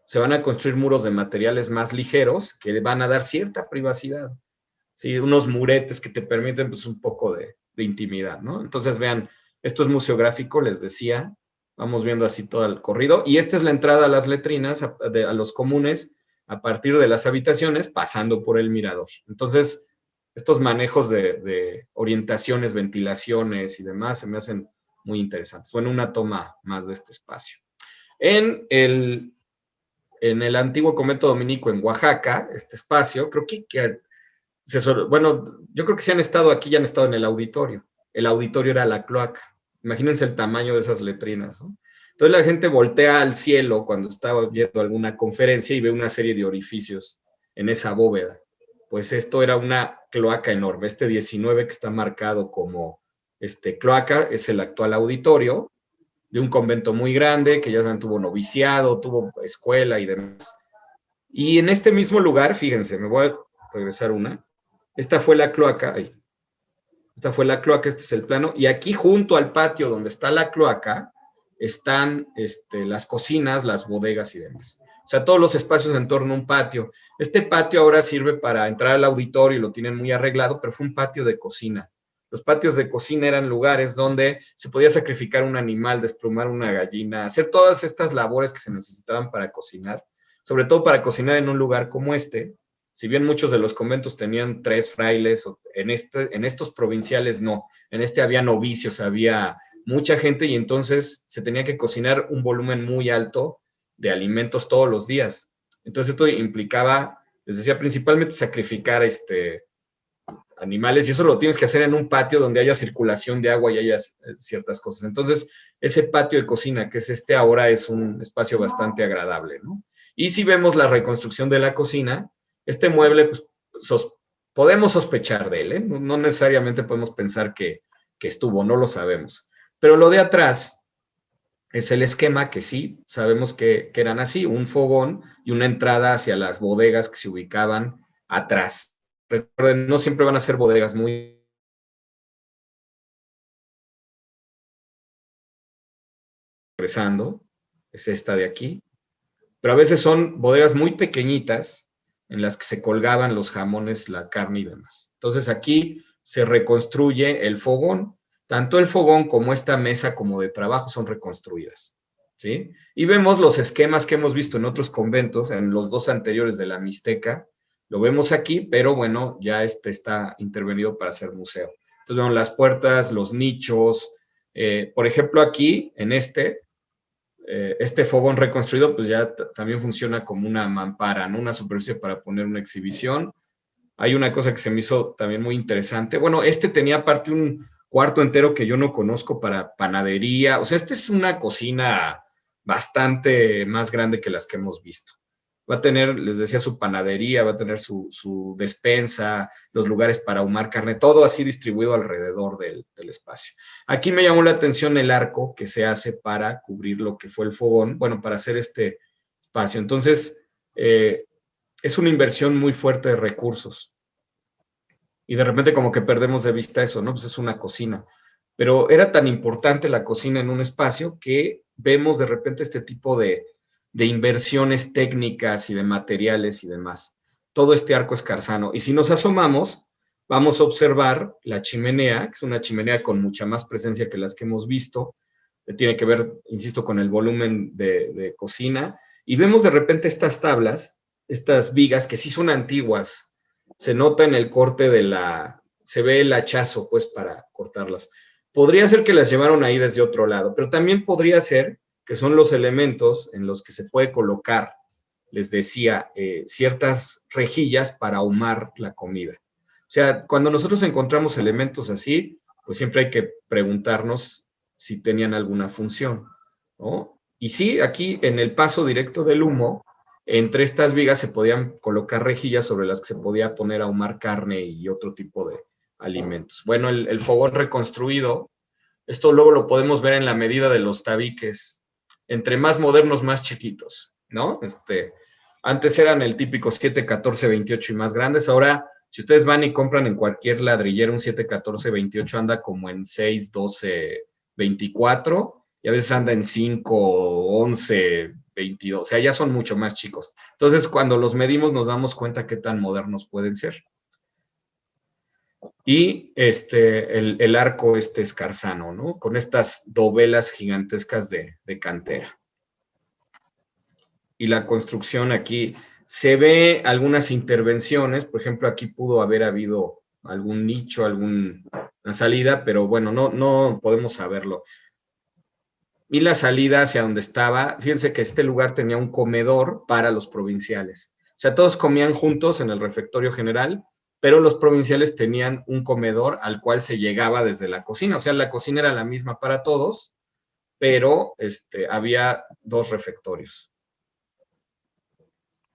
se van a construir muros de materiales más ligeros que van a dar cierta privacidad. ¿Sí? Unos muretes que te permiten pues un poco de intimidad, ¿no? Entonces vean, esto es museográfico, les decía, vamos viendo así todo el corrido, y esta es la entrada a las letrinas, a los comunes, a partir de las habitaciones, pasando por el mirador. Entonces, estos manejos de orientaciones, ventilaciones y demás se me hacen muy interesantes. Bueno, una toma más de este espacio. En el antiguo convento dominico en Oaxaca, este espacio, creo que bueno, yo creo que si han estado aquí, ya han estado en el auditorio. El auditorio era la cloaca. Imagínense el tamaño de esas letrinas, ¿no? Entonces la gente voltea al cielo cuando estaba viendo alguna conferencia y ve una serie de orificios en esa bóveda. Pues esto era una cloaca enorme. Este 19 que está marcado como cloaca es el actual auditorio de un convento muy grande que ya tuvo noviciado, tuvo escuela y demás. Y en este mismo lugar, fíjense, me voy a regresar una. Esta fue la cloaca, ahí. Esta fue la cloaca, este es el plano. Y aquí junto al patio donde está la cloaca están las cocinas, las bodegas y demás. O sea, todos los espacios en torno a un patio. Este patio ahora sirve para entrar al auditorio y lo tienen muy arreglado, pero fue un patio de cocina. Los patios de cocina eran lugares donde se podía sacrificar un animal, desplumar una gallina, hacer todas estas labores que se necesitaban para cocinar, sobre todo para cocinar en un lugar como este. Si bien muchos de los conventos tenían 3 frailes, en estos provinciales no. En este había novicios, había mucha gente y entonces se tenía que cocinar un volumen muy alto de alimentos todos los días. Entonces esto implicaba, les decía, principalmente sacrificar animales y eso lo tienes que hacer en un patio donde haya circulación de agua y haya ciertas cosas. Entonces ese patio de cocina que es ahora es un espacio bastante agradable, ¿no? Y si vemos la reconstrucción de la cocina, este mueble, pues podemos sospechar de él, ¿eh? No necesariamente podemos pensar que estuvo, no lo sabemos. Pero lo de atrás es el esquema que sí sabemos que eran así, un fogón y una entrada hacia las bodegas que se ubicaban atrás. Recuerden, no siempre van a ser bodegas muy regresando, es esta de aquí, pero a veces son bodegas muy pequeñitas en las que se colgaban los jamones, la carne y demás. Entonces aquí se reconstruye el fogón, tanto el fogón como esta mesa como de trabajo son reconstruidas, ¿sí? Y vemos los esquemas que hemos visto en otros conventos, en los 2 anteriores de la Mixteca, lo vemos aquí, pero bueno, ya está intervenido para hacer museo. Entonces vemos las puertas, los nichos, por ejemplo aquí, en este fogón reconstruido, pues ya también funciona como una mampara, ¿no? Una superficie para poner una exhibición. Hay una cosa que se me hizo también muy interesante. Bueno, tenía aparte un cuarto entero que yo no conozco para panadería. O sea, es una cocina bastante más grande que las que hemos visto. Va a tener, les decía, su panadería, va a tener su despensa, los lugares para ahumar carne, todo así distribuido alrededor del espacio. Aquí me llamó la atención el arco que se hace para cubrir lo que fue el fogón, bueno, para hacer este espacio. Entonces, es una inversión muy fuerte de recursos. Y de repente como que perdemos de vista eso, ¿no? Pues es una cocina. Pero era tan importante la cocina en un espacio que vemos de repente este tipo de inversiones técnicas y de materiales y demás. Todo este arco escarzano. Y si nos asomamos, vamos a observar la chimenea, que es una chimenea con mucha más presencia que las que hemos visto. Tiene que ver, insisto, con el volumen de cocina. Y vemos de repente estas tablas, estas vigas que sí son antiguas. Se nota en el corte se ve el hachazo, pues, para cortarlas. Podría ser que las llevaron ahí desde otro lado, pero también podría ser que son los elementos en los que se puede colocar, les decía, ciertas rejillas para ahumar la comida. O sea, cuando nosotros encontramos elementos así, pues siempre hay que preguntarnos si tenían alguna función, ¿no? Y sí, aquí en el paso directo del humo, entre estas vigas se podían colocar rejillas sobre las que se podía poner a ahumar carne y otro tipo de alimentos. Bueno, el fogón reconstruido, esto luego lo podemos ver en la medida de los tabiques, entre más modernos, más chiquitos, ¿no? Antes eran el típico 7, 14, 28 y más grandes. Ahora, si ustedes van y compran en cualquier ladrillero un 7, 14, 28, anda como en 6, 12, 24 y a veces anda en 5, 11, 22. O sea, ya son mucho más chicos. Entonces, cuando los medimos nos damos cuenta qué tan modernos pueden ser. Y el arco escarzano, ¿no? Con estas dovelas gigantescas de cantera. Y la construcción aquí, se ve algunas intervenciones, por ejemplo, aquí pudo haber habido algún nicho, alguna salida, pero bueno, no podemos saberlo. Y la salida hacia donde estaba, fíjense que este lugar tenía un comedor para los provinciales. O sea, todos comían juntos en el refectorio general, pero los provinciales tenían un comedor al cual se llegaba desde la cocina. O sea, la cocina era la misma para todos, pero había dos refectorios.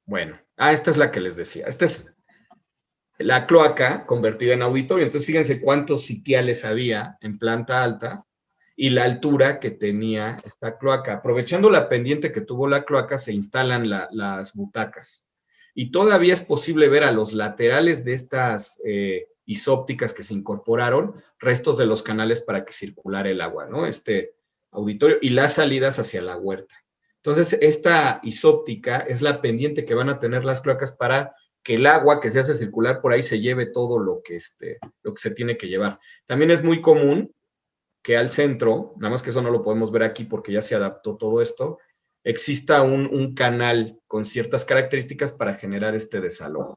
Bueno, esta es la que les decía. Esta es la cloaca convertida en auditorio. Entonces, fíjense cuántos sitiales había en planta alta y la altura que tenía esta cloaca. Aprovechando la pendiente que tuvo la cloaca, se instalan las butacas. Y todavía es posible ver a los laterales de estas isópticas que se incorporaron, restos de los canales para que circulara el agua, ¿no? Este auditorio y las salidas hacia la huerta. Entonces, esta isóptica es la pendiente que van a tener las cloacas para que el agua que se hace circular por ahí se lleve todo lo que se tiene que llevar. También es muy común que al centro, nada más que eso no lo podemos ver aquí porque ya se adaptó todo esto, exista un canal con ciertas características para generar este desalojo.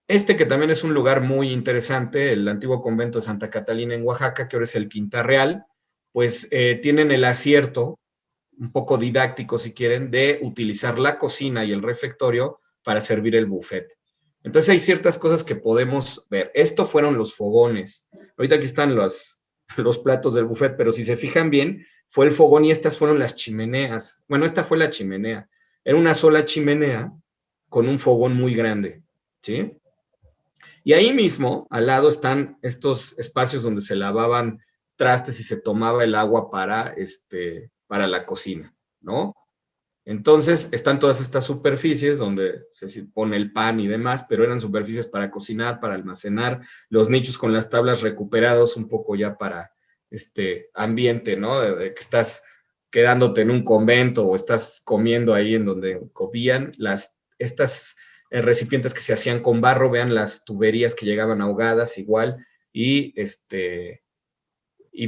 Que también es un lugar muy interesante, el antiguo convento de Santa Catalina en Oaxaca, que ahora es el Quinta Real, pues tienen el acierto, un poco didáctico si quieren, de utilizar la cocina y el refectorio para servir el buffet. Entonces hay ciertas cosas que podemos ver. Esto fueron los fogones. Ahorita aquí están los platos del buffet, pero si se fijan bien, fue el fogón y estas fueron las chimeneas. Bueno, esta fue la chimenea. Era una sola chimenea con un fogón muy grande, ¿sí? Y ahí mismo, al lado, están estos espacios donde se lavaban trastes y se tomaba el agua para la cocina, ¿no? Entonces, están todas estas superficies donde se pone el pan y demás, pero eran superficies para cocinar, para almacenar, los nichos con las tablas recuperados un poco ya para este ambiente, ¿no? De que estás quedándote en un convento o estás comiendo ahí en donde comían estas recipientes que se hacían con barro, vean las tuberías que llegaban ahogadas igual, y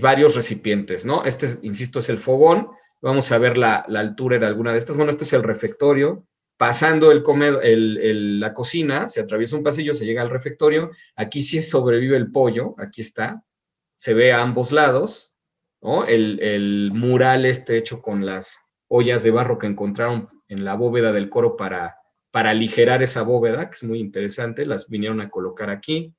varios recipientes, ¿no? Insisto, es el fogón. Vamos a ver la altura de alguna de estas. Bueno, este es el refectorio. Pasando la cocina, se atraviesa un pasillo, se llega al refectorio. Aquí sí sobrevive el pollo, aquí está. Se ve a ambos lados, ¿no? El mural hecho con las ollas de barro que encontraron en la bóveda del coro para aligerar esa bóveda, que es muy interesante. Las vinieron a colocar aquí.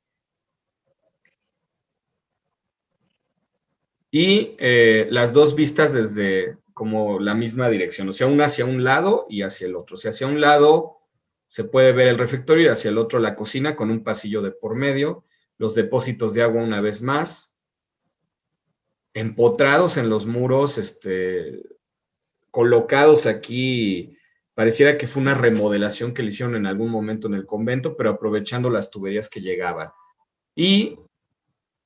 Y las dos vistas desde como la misma dirección, o sea, una hacia un lado y hacia el otro. O sea, hacia un lado se puede ver el refectorio y hacia el otro la cocina con un pasillo de por medio, los depósitos de agua una vez más, empotrados en los muros, colocados aquí. Pareciera que fue una remodelación que le hicieron en algún momento en el convento, pero aprovechando las tuberías que llegaban. Y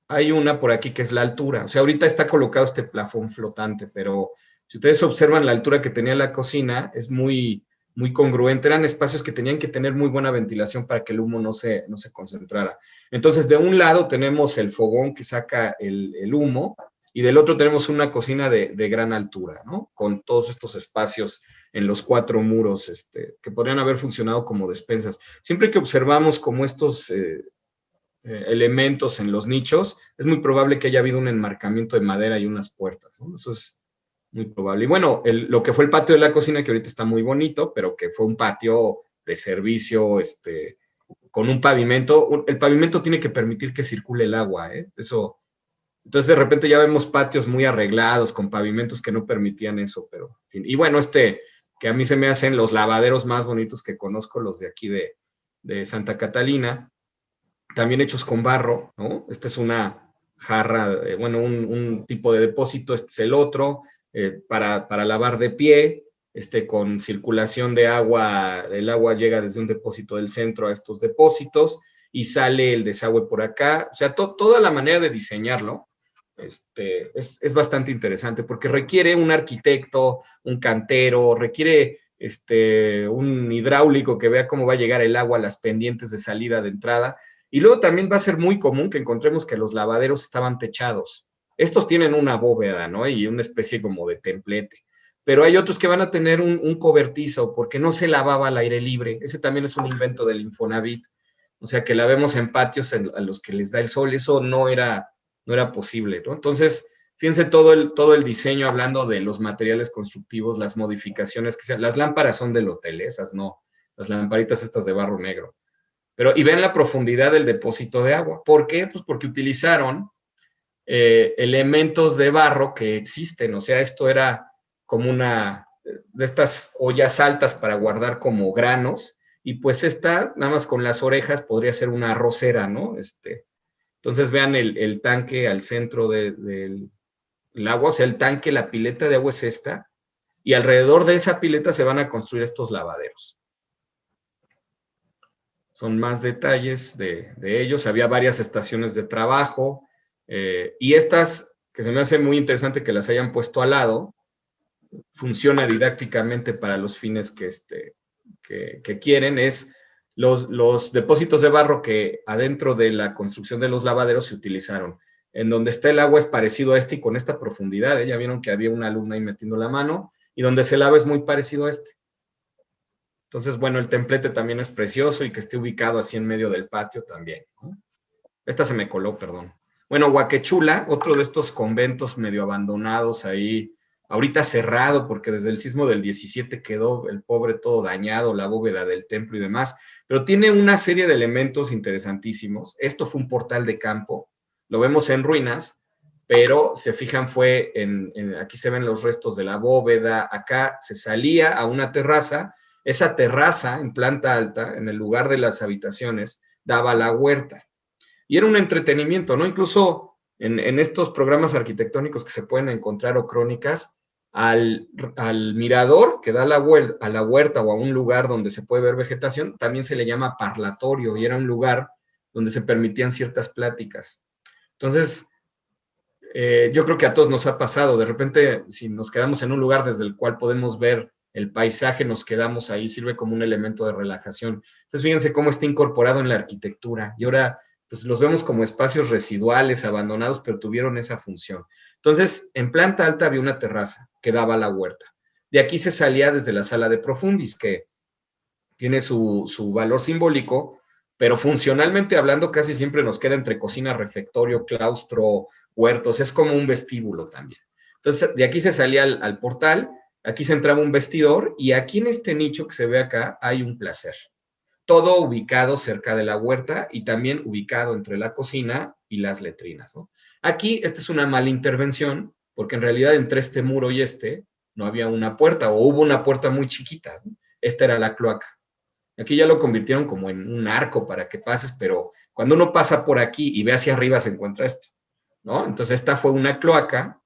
hay una por aquí que es la altura. O sea, ahorita está colocado este plafón flotante, pero si ustedes observan la altura que tenía la cocina, es muy, muy congruente. Eran espacios que tenían que tener muy buena ventilación para que el humo no se concentrara. Entonces, de un lado tenemos el fogón que saca el humo y del otro tenemos una cocina de gran altura, ¿no? Con todos estos espacios en los cuatro muros que podrían haber funcionado como despensas. Siempre que observamos como estos elementos en los nichos, es muy probable que haya habido un enmarcamiento de madera y unas puertas, ¿no? Eso es muy probable. Y bueno, lo que fue el patio de la cocina, que ahorita está muy bonito, pero que fue un patio de servicio, con un pavimento. El pavimento tiene que permitir que circule el agua, ¿eh? Eso. Entonces, de repente ya vemos patios muy arreglados, con pavimentos que no permitían eso, pero, en fin. Y bueno, que a mí se me hacen los lavaderos más bonitos que conozco, los de aquí de Santa Catalina, también hechos con barro, ¿no? Esta es una jarra, bueno, un tipo de depósito, este es el otro, para lavar de pie, con circulación de agua. El agua llega desde un depósito del centro a estos depósitos y sale el desagüe por acá. O sea, toda la manera de diseñarlo es bastante interesante porque requiere un arquitecto, un cantero, requiere un hidráulico que vea cómo va a llegar el agua a las pendientes de salida, de entrada. Y luego también va a ser muy común que encontremos que los lavaderos estaban techados. Estos tienen una bóveda, ¿no? Y una especie como de templete. Pero hay otros que van a tener un cobertizo porque no se lavaba al aire libre. Ese también es un invento del Infonavit. O sea, que la vemos en patios a los que les da el sol. Eso no era posible, ¿no? Entonces, fíjense todo el diseño hablando de los materiales constructivos, las modificaciones que sean. Las lámparas son del hotel, esas no. Las lamparitas estas de barro negro. Pero, y ven la profundidad del depósito de agua. ¿Por qué? Pues porque utilizaron elementos de barro que existen. O sea, esto era como una de estas ollas altas para guardar como granos. Y pues esta, nada más con las orejas, podría ser una arrocera, ¿no? Entonces vean el tanque al centro del agua. O sea, el tanque, la pileta de agua es esta. Y alrededor de esa pileta se van a construir estos lavaderos. Son más detalles de ellos. Había varias estaciones de trabajo. Y estas, que se me hace muy interesante que las hayan puesto al lado, funciona didácticamente para los fines que quieren, es los depósitos de barro que adentro de la construcción de los lavaderos se utilizaron. En donde está el agua es parecido a y con esta profundidad. Ya vieron que había una alumna ahí metiendo la mano, y donde se lava es muy parecido a Entonces, bueno, el templete también es precioso y que esté ubicado así en medio del patio también, ¿no? Esta se me coló, perdón. Bueno, Huaquechula, otro de estos conventos medio abandonados ahí, ahorita cerrado porque desde el sismo del 17 quedó el pobre todo dañado, la bóveda del templo y demás, pero tiene una serie de elementos interesantísimos. Esto fue un portal de campo, lo vemos en ruinas, pero se fijan aquí se ven los restos de la bóveda, acá se salía a una terraza. Esa terraza en planta alta, en el lugar de las habitaciones, daba a la huerta. Y era un entretenimiento, ¿no? Incluso en estos programas arquitectónicos que se pueden encontrar o crónicas, al mirador que da a la huerta o a un lugar donde se puede ver vegetación, también se le llama parlatorio, y era un lugar donde se permitían ciertas pláticas. Entonces, yo creo que a todos nos ha pasado. De repente, si nos quedamos en un lugar desde el cual podemos ver el paisaje, nos quedamos ahí, sirve como un elemento de relajación. Entonces, fíjense cómo está incorporado en la arquitectura. Y ahora, pues los vemos como espacios residuales, abandonados, pero tuvieron esa función. Entonces, en planta alta había una terraza que daba a la huerta. De aquí se salía desde la sala de profundis, que tiene su valor simbólico, pero funcionalmente hablando casi siempre nos queda entre cocina, refectorio, claustro, huertos. Es como un vestíbulo también. Entonces, de aquí se salía al portal, aquí se entraba un vestidor, y aquí en este nicho que se ve acá hay un placer. Todo ubicado cerca de la huerta y también ubicado entre la cocina y las letrinas, ¿no? Aquí, esta es una mala intervención, porque en realidad entre este muro y no había una puerta, o hubo una puerta muy chiquita, ¿no? Esta era la cloaca. Aquí ya lo convirtieron como en un arco para que pases, pero cuando uno pasa por aquí y ve hacia arriba se encuentra esto, ¿no? Entonces esta fue una cloaca.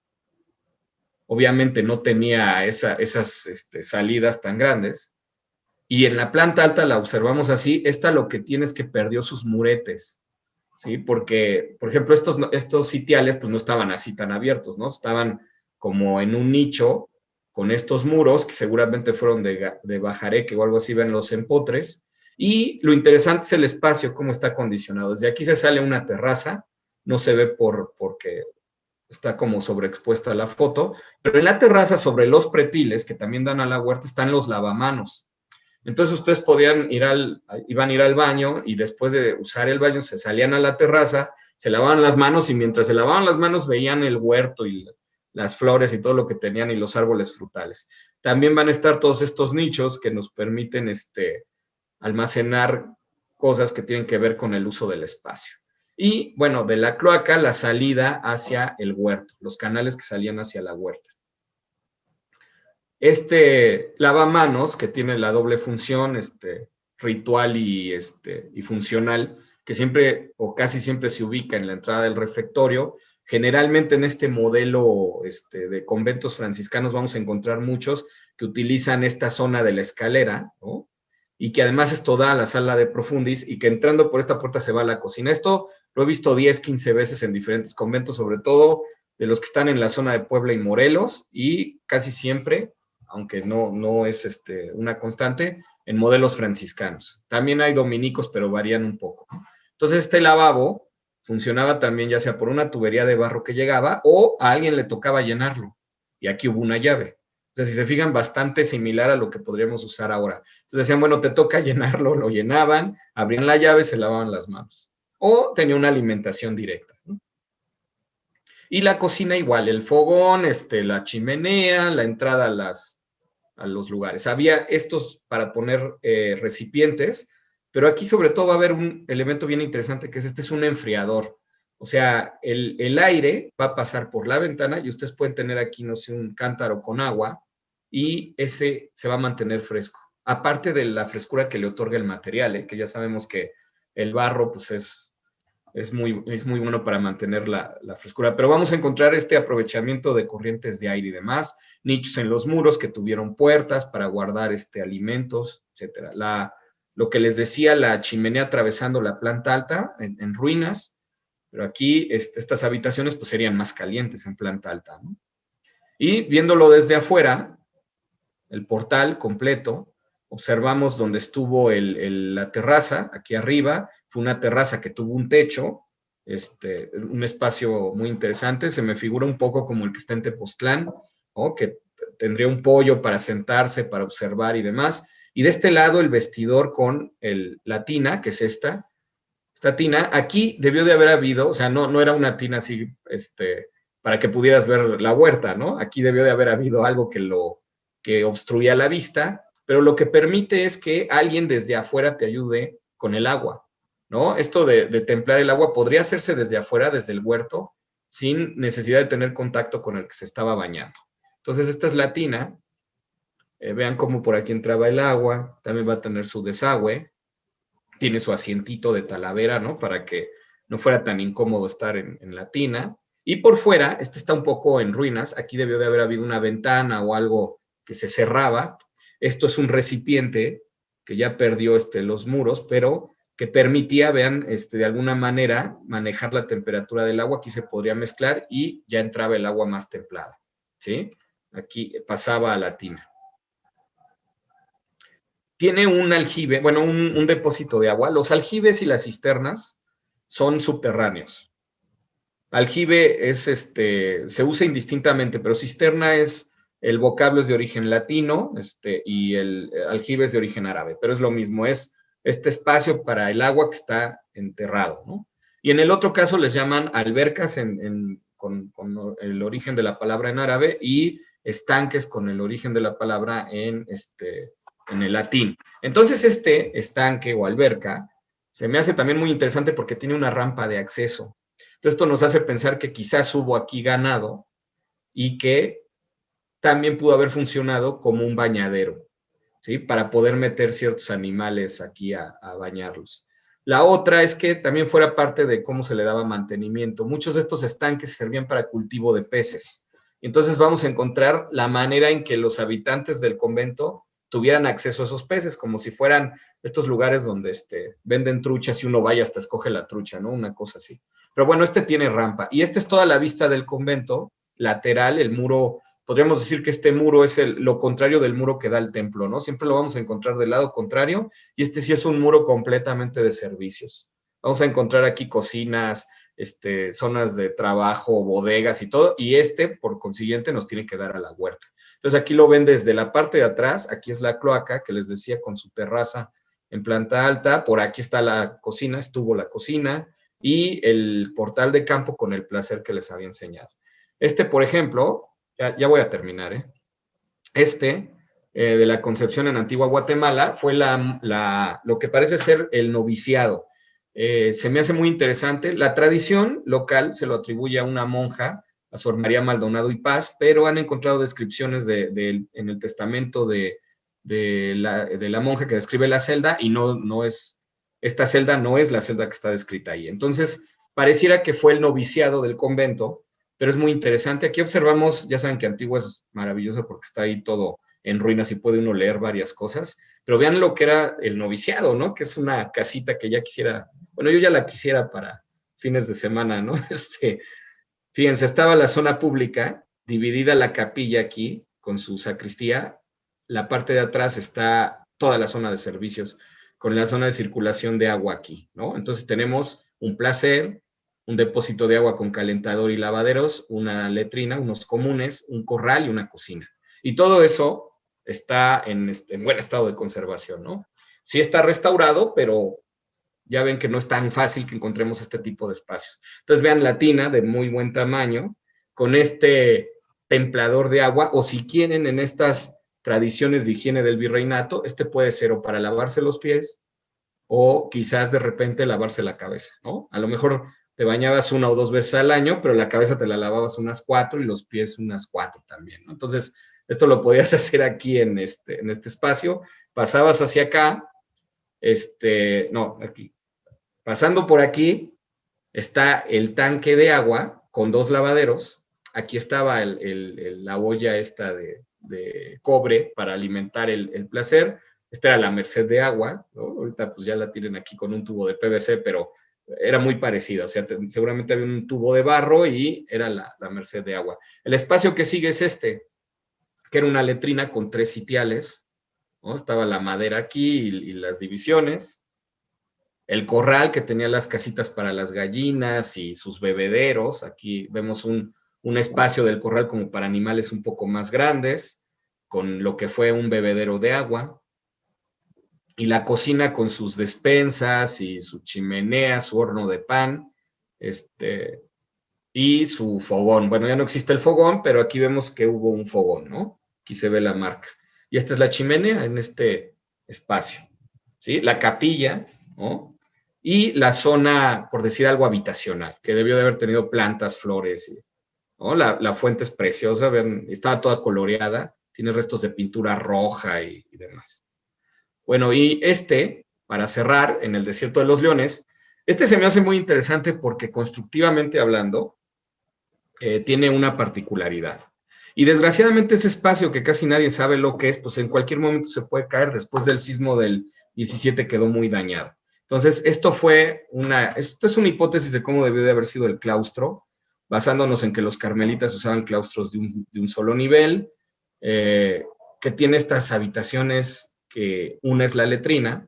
Obviamente no tenía esas salidas tan grandes. Y en la planta alta la observamos así. Esta lo que tiene es que perdió sus muretes, ¿sí? Porque, por ejemplo, estos sitiales pues no estaban así tan abiertos, ¿no? Estaban como en un nicho con estos muros que seguramente fueron de bajareque o algo así, ven los empotres. Y lo interesante es el espacio, cómo está acondicionado. Desde aquí se sale una terraza, no se ve porque está como sobreexpuesta la foto, pero en la terraza sobre los pretiles que también dan a la huerta están los lavamanos. Entonces ustedes iban a ir al baño, y después de usar el baño se salían a la terraza, se lavaban las manos, y mientras se lavaban las manos veían el huerto y las flores y todo lo que tenían y los árboles frutales. También van a estar todos estos nichos que nos permiten almacenar cosas que tienen que ver con el uso del espacio. Y bueno, de la cloaca, la salida hacia el huerto, los canales que salían hacia la huerta. Lavamanos, que tiene la doble función, ritual y funcional, que siempre o casi siempre se ubica en la entrada del refectorio, Generalmente en este modelo de conventos franciscanos vamos a encontrar muchos que utilizan esta zona de la escalera, ¿no? Y que además esto da a la sala de profundis y que entrando por esta puerta se va a la cocina. Esto lo he visto 10, 15 veces en diferentes conventos, sobre todo de los que están en la zona de Puebla y Morelos, y casi siempre, aunque no es una constante, en modelos franciscanos. También hay dominicos, pero varían un poco, ¿no? Entonces este lavabo funcionaba también ya sea por una tubería de barro que llegaba o a alguien le tocaba llenarlo. Y aquí hubo una llave. Entonces, si se fijan, bastante similar a lo que podríamos usar ahora. Entonces decían, bueno, te toca llenarlo, lo llenaban, abrían la llave, se lavaban las manos. O tenía una alimentación directa, ¿no? Y la cocina igual, el fogón, la chimenea, la entrada a los lugares. Había estos para poner recipientes, pero aquí sobre todo va a haber un elemento bien interesante que es un enfriador. O sea, el aire va a pasar por la ventana y ustedes pueden tener aquí, no sé, un cántaro con agua y ese se va a mantener fresco. Aparte de la frescura que le otorga el material, que ya sabemos que el barro pues es muy bueno para mantener la frescura. Pero vamos a encontrar este aprovechamiento de corrientes de aire y demás, nichos en los muros que tuvieron puertas para guardar alimentos, etc. Lo que les decía, la chimenea atravesando la planta alta en ruinas, pero aquí estas habitaciones pues serían más calientes en planta alta, ¿no? Y viéndolo desde afuera, el portal completo, observamos donde estuvo la terraza, aquí arriba, fue una terraza que tuvo un techo, un espacio muy interesante, se me figura un poco como el que está en Tepoztlán, ¿no? Que tendría un pollo para sentarse, para observar y demás, y de este lado el vestidor con la tina, que es esta tina, aquí debió de haber habido, o sea, no era una tina así, para que pudieras ver la huerta, ¿no? Aquí debió de haber habido algo que obstruía la vista, pero lo que permite es que alguien desde afuera te ayude con el agua, ¿no? Esto de templar el agua podría hacerse desde afuera, desde el huerto, sin necesidad de tener contacto con el que se estaba bañando. Entonces, esta es la tina. Vean cómo por aquí entraba el agua, también va a tener su desagüe, tiene su asientito de talavera, ¿no? Para que no fuera tan incómodo estar en la tina. Y por fuera, está un poco en ruinas, aquí debió de haber habido una ventana o algo que se cerraba. Esto es un recipiente que ya perdió los muros, pero que permitía, vean, de alguna manera manejar la temperatura del agua. Aquí se podría mezclar y ya entraba el agua más templada, ¿sí? Aquí pasaba a la tina. Tiene un aljibe, bueno, un depósito de agua. Los aljibes y las cisternas son subterráneos. Aljibe se usa indistintamente, pero cisterna el vocablo es de origen latino, y el aljibe es de origen árabe, pero es lo mismo, es este espacio para el agua que está enterrado, ¿no? Y en el otro caso les llaman albercas con el origen de la palabra en árabe y estanques con el origen de la palabra en el latín. Entonces estanque o alberca se me hace también muy interesante porque tiene una rampa de acceso. Entonces esto nos hace pensar que quizás hubo aquí ganado y que también pudo haber funcionado como un bañadero, ¿sí? Para poder meter ciertos animales aquí a bañarlos. La otra es que también fuera parte de cómo se le daba mantenimiento. Muchos de estos estanques servían para cultivo de peces. Entonces vamos a encontrar la manera en que los habitantes del convento tuvieran acceso a esos peces, como si fueran estos lugares donde venden truchas y uno vaya hasta escoge la trucha, ¿no? Una cosa así. Pero bueno, tiene rampa. Y esta es toda la vista del convento, lateral, el muro. Podríamos decir que este muro es lo contrario del muro que da el templo, ¿no? Siempre lo vamos a encontrar del lado contrario, y sí es un muro completamente de servicios. Vamos a encontrar aquí cocinas, zonas de trabajo, bodegas y todo, y por consiguiente, nos tiene que dar a la huerta. Entonces aquí lo ven desde la parte de atrás, aquí es la cloaca, que les decía, con su terraza en planta alta, por aquí está la cocina, estuvo la cocina, y el portal de campo con el placer que les había enseñado. Por ejemplo, ya voy a terminar, ¿eh? De la Concepción en Antigua Guatemala fue lo que parece ser el noviciado. Se me hace muy interesante. La tradición local se lo atribuye a una monja, a Sor María Maldonado y Paz, pero han encontrado descripciones en el testamento de la monja que describe la celda, y esta celda no es la celda que está descrita ahí. Entonces, pareciera que fue el noviciado del convento, pero es muy interesante. Aquí observamos, ya saben que Antigua es maravilloso porque está ahí todo en ruinas y puede uno leer varias cosas, pero vean lo que era el noviciado, ¿no? Que es una casita que ya quisiera, bueno, yo ya la quisiera para fines de semana, ¿no? Fíjense, estaba la zona pública, dividida la capilla aquí con su sacristía. La parte de atrás está toda la zona de servicios, con la zona de circulación de agua aquí, ¿no? Entonces tenemos un placer, un depósito de agua con calentador y lavaderos, una letrina, unos comunes, un corral y una cocina. Y todo eso está en buen estado de conservación, ¿no? Sí está restaurado, pero ya ven que no es tan fácil que encontremos este tipo de espacios. Entonces vean la tina de muy buen tamaño, con este templador de agua, o si quieren en estas tradiciones de higiene del virreinato, este puede ser o para lavarse los pies, o quizás de repente lavarse la cabeza, ¿no? A lo mejor te bañabas 1 o 2 veces al año, pero la cabeza te la lavabas unas 4 y los pies unas 4 también, ¿no? Entonces, esto lo podías hacer aquí en este espacio, pasabas hacia acá, no, aquí, pasando por aquí está el tanque de agua con 2 lavaderos. Aquí estaba la olla esta de cobre para alimentar el placer. Esta era la merced de agua, ¿no? Ahorita pues ya la tienen aquí con un tubo de PVC, pero era muy parecida. O sea, seguramente había un tubo de barro y era la merced de agua. El espacio que sigue es que era una letrina con 3 sitiales, ¿no? Estaba la madera aquí y las divisiones, el corral que tenía las casitas para las gallinas y sus bebederos. Aquí vemos un espacio del corral como para animales un poco más grandes, con lo que fue un bebedero de agua. Y la cocina con sus despensas y su chimenea, su horno de pan, y su fogón. Bueno, ya no existe el fogón, pero aquí vemos que hubo un fogón, ¿no? Aquí se ve la marca. Y esta es la chimenea en este espacio, ¿sí? La capilla, ¿no? Y la zona, por decir algo, habitacional, que debió de haber tenido plantas, flores, ¿no? La fuente es preciosa, vean, estaba toda coloreada, tiene restos de pintura roja y demás. Bueno, y para cerrar, en el Desierto de los Leones, se me hace muy interesante porque constructivamente hablando, tiene una particularidad. Y desgraciadamente ese espacio que casi nadie sabe lo que es, pues en cualquier momento se puede caer. Después del sismo del 17 quedó muy dañado. Entonces, esto es una hipótesis de cómo debió de haber sido el claustro, basándonos en que los carmelitas usaban claustros de un solo nivel, que tiene estas habitaciones, que una es la letrina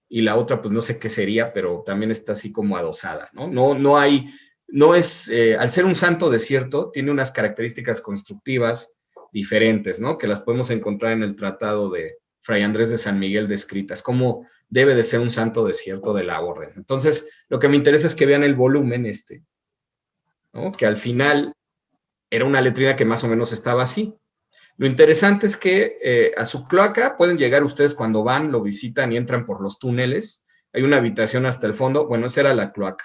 y la otra, pues no sé qué sería, pero también está así como adosada, ¿no? No es, al ser un santo desierto, tiene unas características constructivas diferentes, ¿no? Que las podemos encontrar en el tratado de Fray Andrés de San Miguel descritas, cómo debe de ser un santo desierto de la orden. Entonces, lo que me interesa es que vean el volumen ¿no? Que al final era una letrina que más o menos estaba así. Lo interesante es que a su cloaca pueden llegar ustedes cuando van, lo visitan y entran por los túneles. Hay una habitación hasta el fondo. Bueno, esa era la cloaca.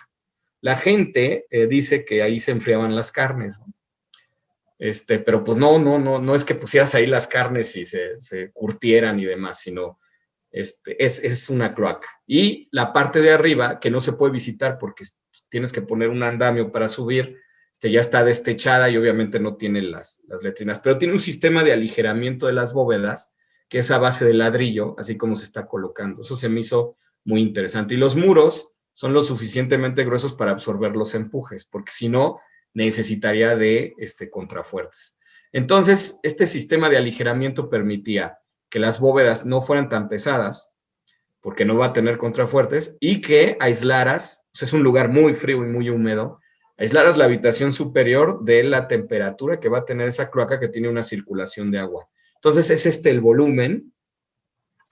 La gente dice que ahí se enfriaban las carnes, ¿no? Pero pues no es que pusieras ahí las carnes y se curtieran y demás, sino es una cloaca. Y la parte de arriba, que no se puede visitar porque tienes que poner un andamio para subir, ya está destechada y obviamente no tiene las letrinas, pero tiene un sistema de aligeramiento de las bóvedas, que es a base de ladrillo, así como se está colocando. Eso se me hizo muy interesante. Y los muros son lo suficientemente gruesos para absorber los empujes, porque si no, necesitaría de contrafuertes. Entonces, este sistema de aligeramiento permitía que las bóvedas no fueran tan pesadas, porque no va a tener contrafuertes, y que aislaras, pues es un lugar muy frío y muy húmedo, aislaras la habitación superior de la temperatura que va a tener esa cloaca que tiene una circulación de agua. Entonces es el volumen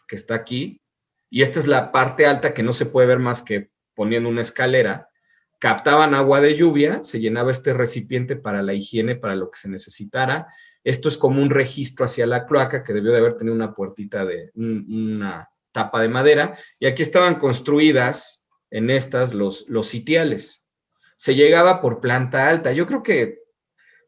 que está aquí, y esta es la parte alta que no se puede ver más que poniendo una escalera. Captaban agua de lluvia, se llenaba este recipiente para la higiene, para lo que se necesitara. Esto es como un registro hacia la cloaca que debió de haber tenido una puertita una tapa de madera, y aquí estaban construidas en estas los sitiales. Se llegaba por planta alta. Yo creo que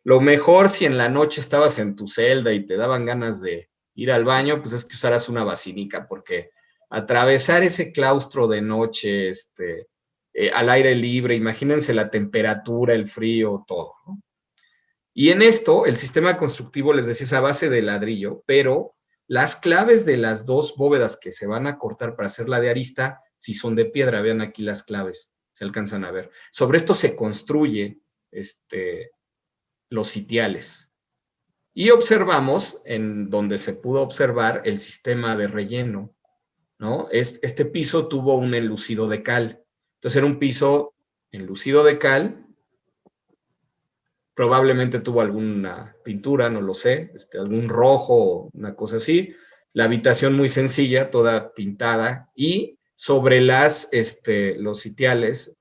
lo mejor, si en la noche estabas en tu celda y te daban ganas de ir al baño, pues es que usaras una basinica, porque atravesar ese claustro de noche, al aire libre, imagínense la temperatura, el frío, todo, ¿no? Y en esto, el sistema constructivo, les decía, es a base de ladrillo, pero las claves de las dos bóvedas que se van a cortar para hacer la de arista, si son de piedra, vean aquí las claves, se alcanzan a ver. Sobre esto se construye los sitiales. Y observamos, en donde se pudo observar, el sistema de relleno, ¿no? Este piso tuvo un enlucido de cal. Entonces era un piso enlucido de cal, probablemente tuvo alguna pintura, no lo sé, algún rojo, una cosa así. La habitación muy sencilla, toda pintada, y sobre los sitiales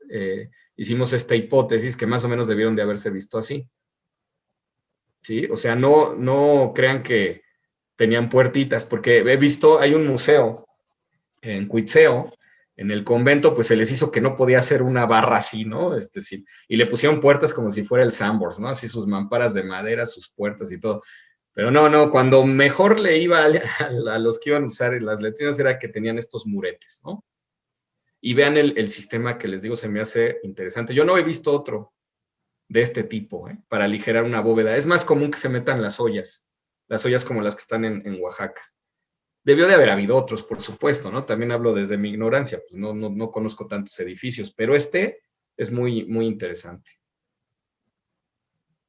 hicimos esta hipótesis que más o menos debieron de haberse visto así. ¿Sí? O sea, no crean que tenían puertitas, porque he visto, hay un museo en Cuitzeo, en el convento, pues se les hizo que no podía hacer una barra así, ¿no? Sí, y le pusieron puertas como si fuera el Sambors, ¿no? Así sus mamparas de madera, sus puertas y todo. Pero no, cuando mejor le iba a los que iban a usar las letrinas era que tenían estos muretes, ¿no? Y vean el sistema que les digo, se me hace interesante. Yo no he visto otro de este tipo, para aligerar una bóveda. Es más común que se metan las ollas como las que están en Oaxaca. Debió de haber habido otros, por supuesto, ¿no? También hablo desde mi ignorancia, pues no conozco tantos edificios, pero este es muy, muy interesante.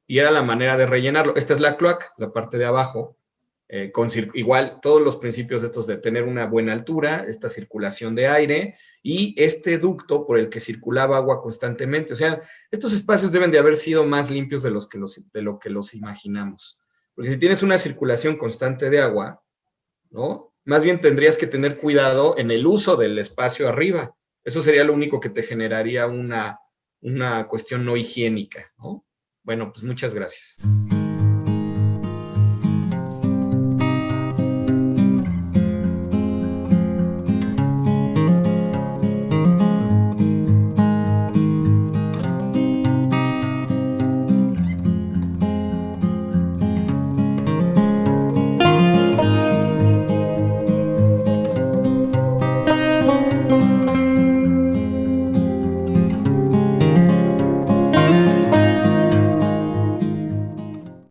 Y era la manera de rellenarlo. Esta es la cloaca, la parte de abajo, igual todos los principios estos de tener una buena altura, esta circulación de aire y este ducto por el que circulaba agua constantemente. O sea, estos espacios deben de haber sido más limpios de lo que los imaginamos. Porque si tienes una circulación constante de agua, ¿no? Más bien tendrías que tener cuidado en el uso del espacio arriba. Eso sería lo único que te generaría una cuestión no higiénica, ¿no? Bueno, pues muchas gracias.